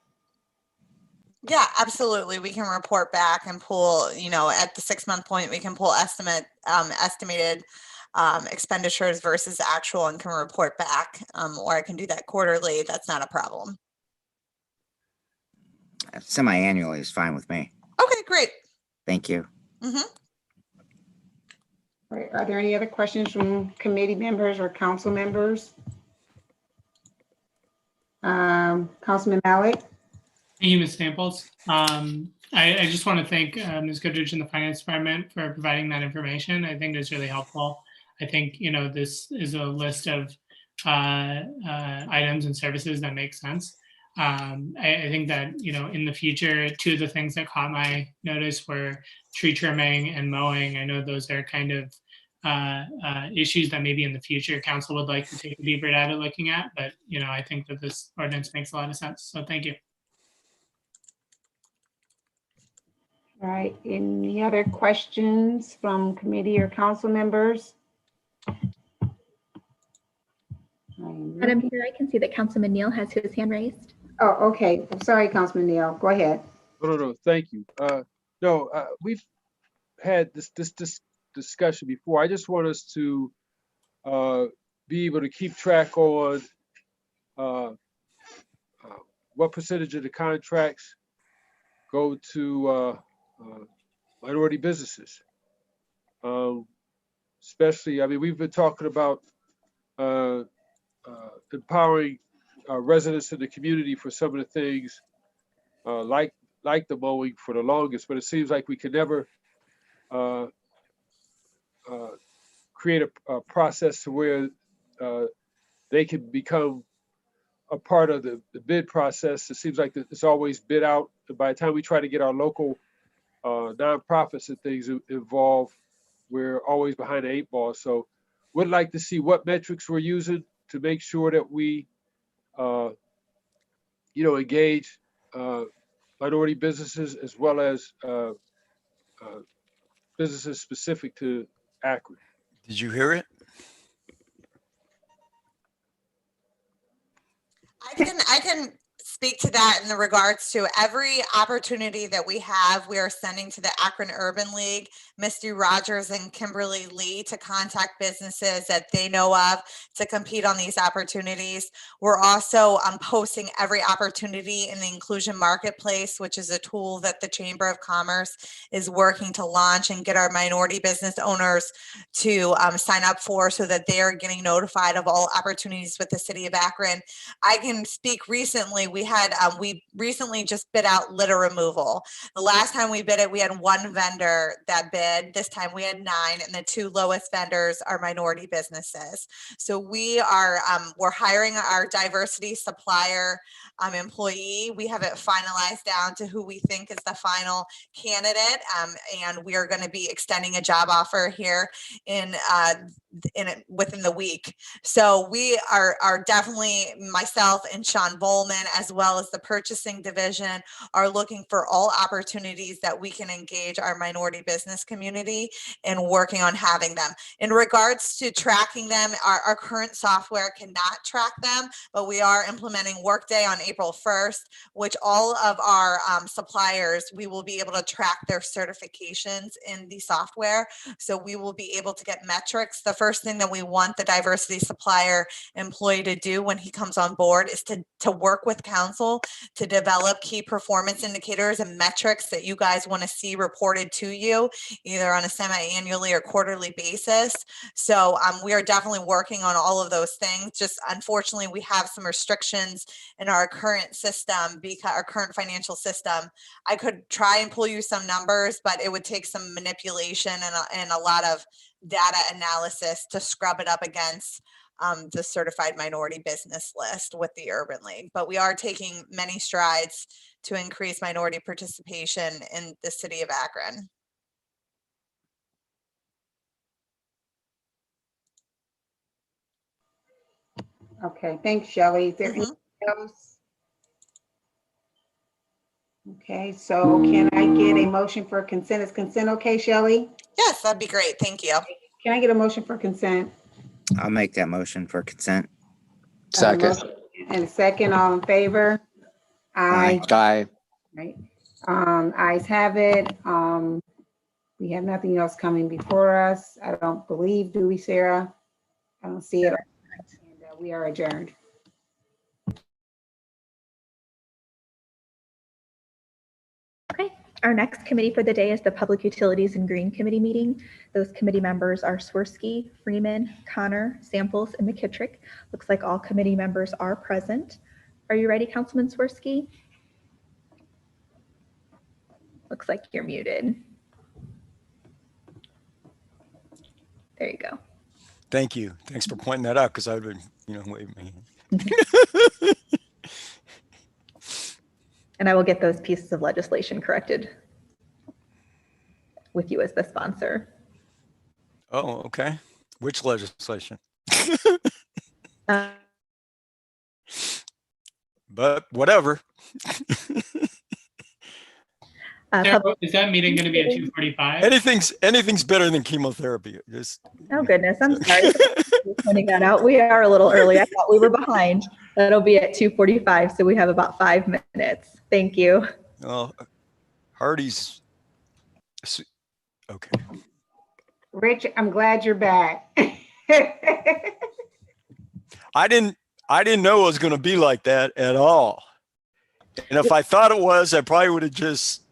Yeah, absolutely. We can report back and pull, at the 6-month point, we can pull estimated expenditures versus actual and can report back, or I can do that quarterly. That's not a problem. Semi-annually is fine with me. Okay, great. Thank you. Mm-hmm. All right, are there any other questions from committee members or council members? Councilman Malik. Thank you, Ms. Samples. I just want to thank Ms. Goodrich and the Finance Department for providing that information. I think it's really helpful. I think, this is a list of items and services that make sense. I think that, in the future, two of the things that caught my notice were tree trimming and mowing. I know those are kind of issues that maybe in the future council would like to take a deeper dive at looking at, but, I think that this ordinance makes a lot of sense. So thank you. All right, any other questions from committee or council members? Madam Chair, I can see that Councilman Neal has his hand raised. Oh, okay. I'm sorry, Councilman Neal. Go ahead. No. Thank you. No, we've had this discussion before. I just want us to be able to keep track on what percentage of the contracts go to minority businesses. Especially, I mean, we've been talking about empowering residents in the community for some of the things like the mowing for the longest, but it seems like we can never create a process to where they can become a part of the bid process. It seems like it's always bid out. And by the time we try to get our local nonprofits and things involved, we're always behind the 8 ball. So would like to see what metrics we're using to make sure that we, engage minority businesses as well as businesses specific to Akron. Did you hear it? I can speak to that in the regards to every opportunity that we have. We are sending to the Akron Urban League, Misty Rogers and Kimberly Lee, to contact businesses that they know of to compete on these opportunities. We're also posting every opportunity in the Inclusion Marketplace, which is a tool that the Chamber of Commerce is working to launch and get our minority business owners to sign up for, so that they are getting notified of all opportunities with the city of Akron. I can speak recently. We recently just bid out litter removal. The last time we bid it, we had 1 vendor that bid. This time we had 9, and the 2 lowest vendors are minority businesses. So we're hiring our diversity supplier employee. We have it finalized down to who we think is the final candidate, and we are going to be extending a job offer here within the week. So we are definitely, myself and Sean Bowman, as well as the purchasing division, are looking for all opportunities that we can engage our minority business community and working on having them. In regards to tracking them, our current software cannot track them, but we are implementing Workday on April 1st, which all of our suppliers, we will be able to track their certifications in the software. So we will be able to get metrics. The first thing that we want the diversity supplier employee to do when he comes on board is to work with council to develop key performance indicators and metrics that you guys want to see reported to you, either on a semi-annually or quarterly basis. So we are definitely working on all of those things. Just unfortunately, we have some restrictions in our current system, because our current financial system. I could try and pull you some numbers, but it would take some manipulation and a lot of data analysis to scrub it up against the certified minority business list with the Urban League. But we are taking many strides to increase minority participation in the city of Akron. Okay, thanks, Shelley. Is there anything else? Okay, so can I get a motion for consent? Is consent okay, Shelley? Yes, that'd be great. Thank you. Can I get a motion for consent? I'll make that motion for consent. Second. And a second, all in favor? Aye. Aye. Right. Ayes have it. We have nothing else coming before us. I don't believe, do we, Sarah? I don't see it. And we are adjourned. Okay, our next committee for the day is the Public Utilities and Green Committee meeting. Those committee members are Swirsky, Freeman, Connor, Samples, and McKittrick. Looks like all committee members are present. Are you ready, Councilman Swirsky? Looks like you're muted. There you go. Thank you. Thanks for pointing that out, because I would have been, waving my hand. And I will get those pieces of legislation corrected with you as the sponsor. Oh, okay. Which legislation? But whatever. Is that meeting going to be at 2:45? Anything's better than chemotherapy. Oh goodness, I'm sorry for pointing that out. We are a little early. I thought we were behind. That'll be at 2:45, so we have about 5 minutes. Thank you. Well, Hardy's Okay. Rich, I'm glad you're back. I didn't know it was going to be like that at all. And if I thought it was, I probably would have just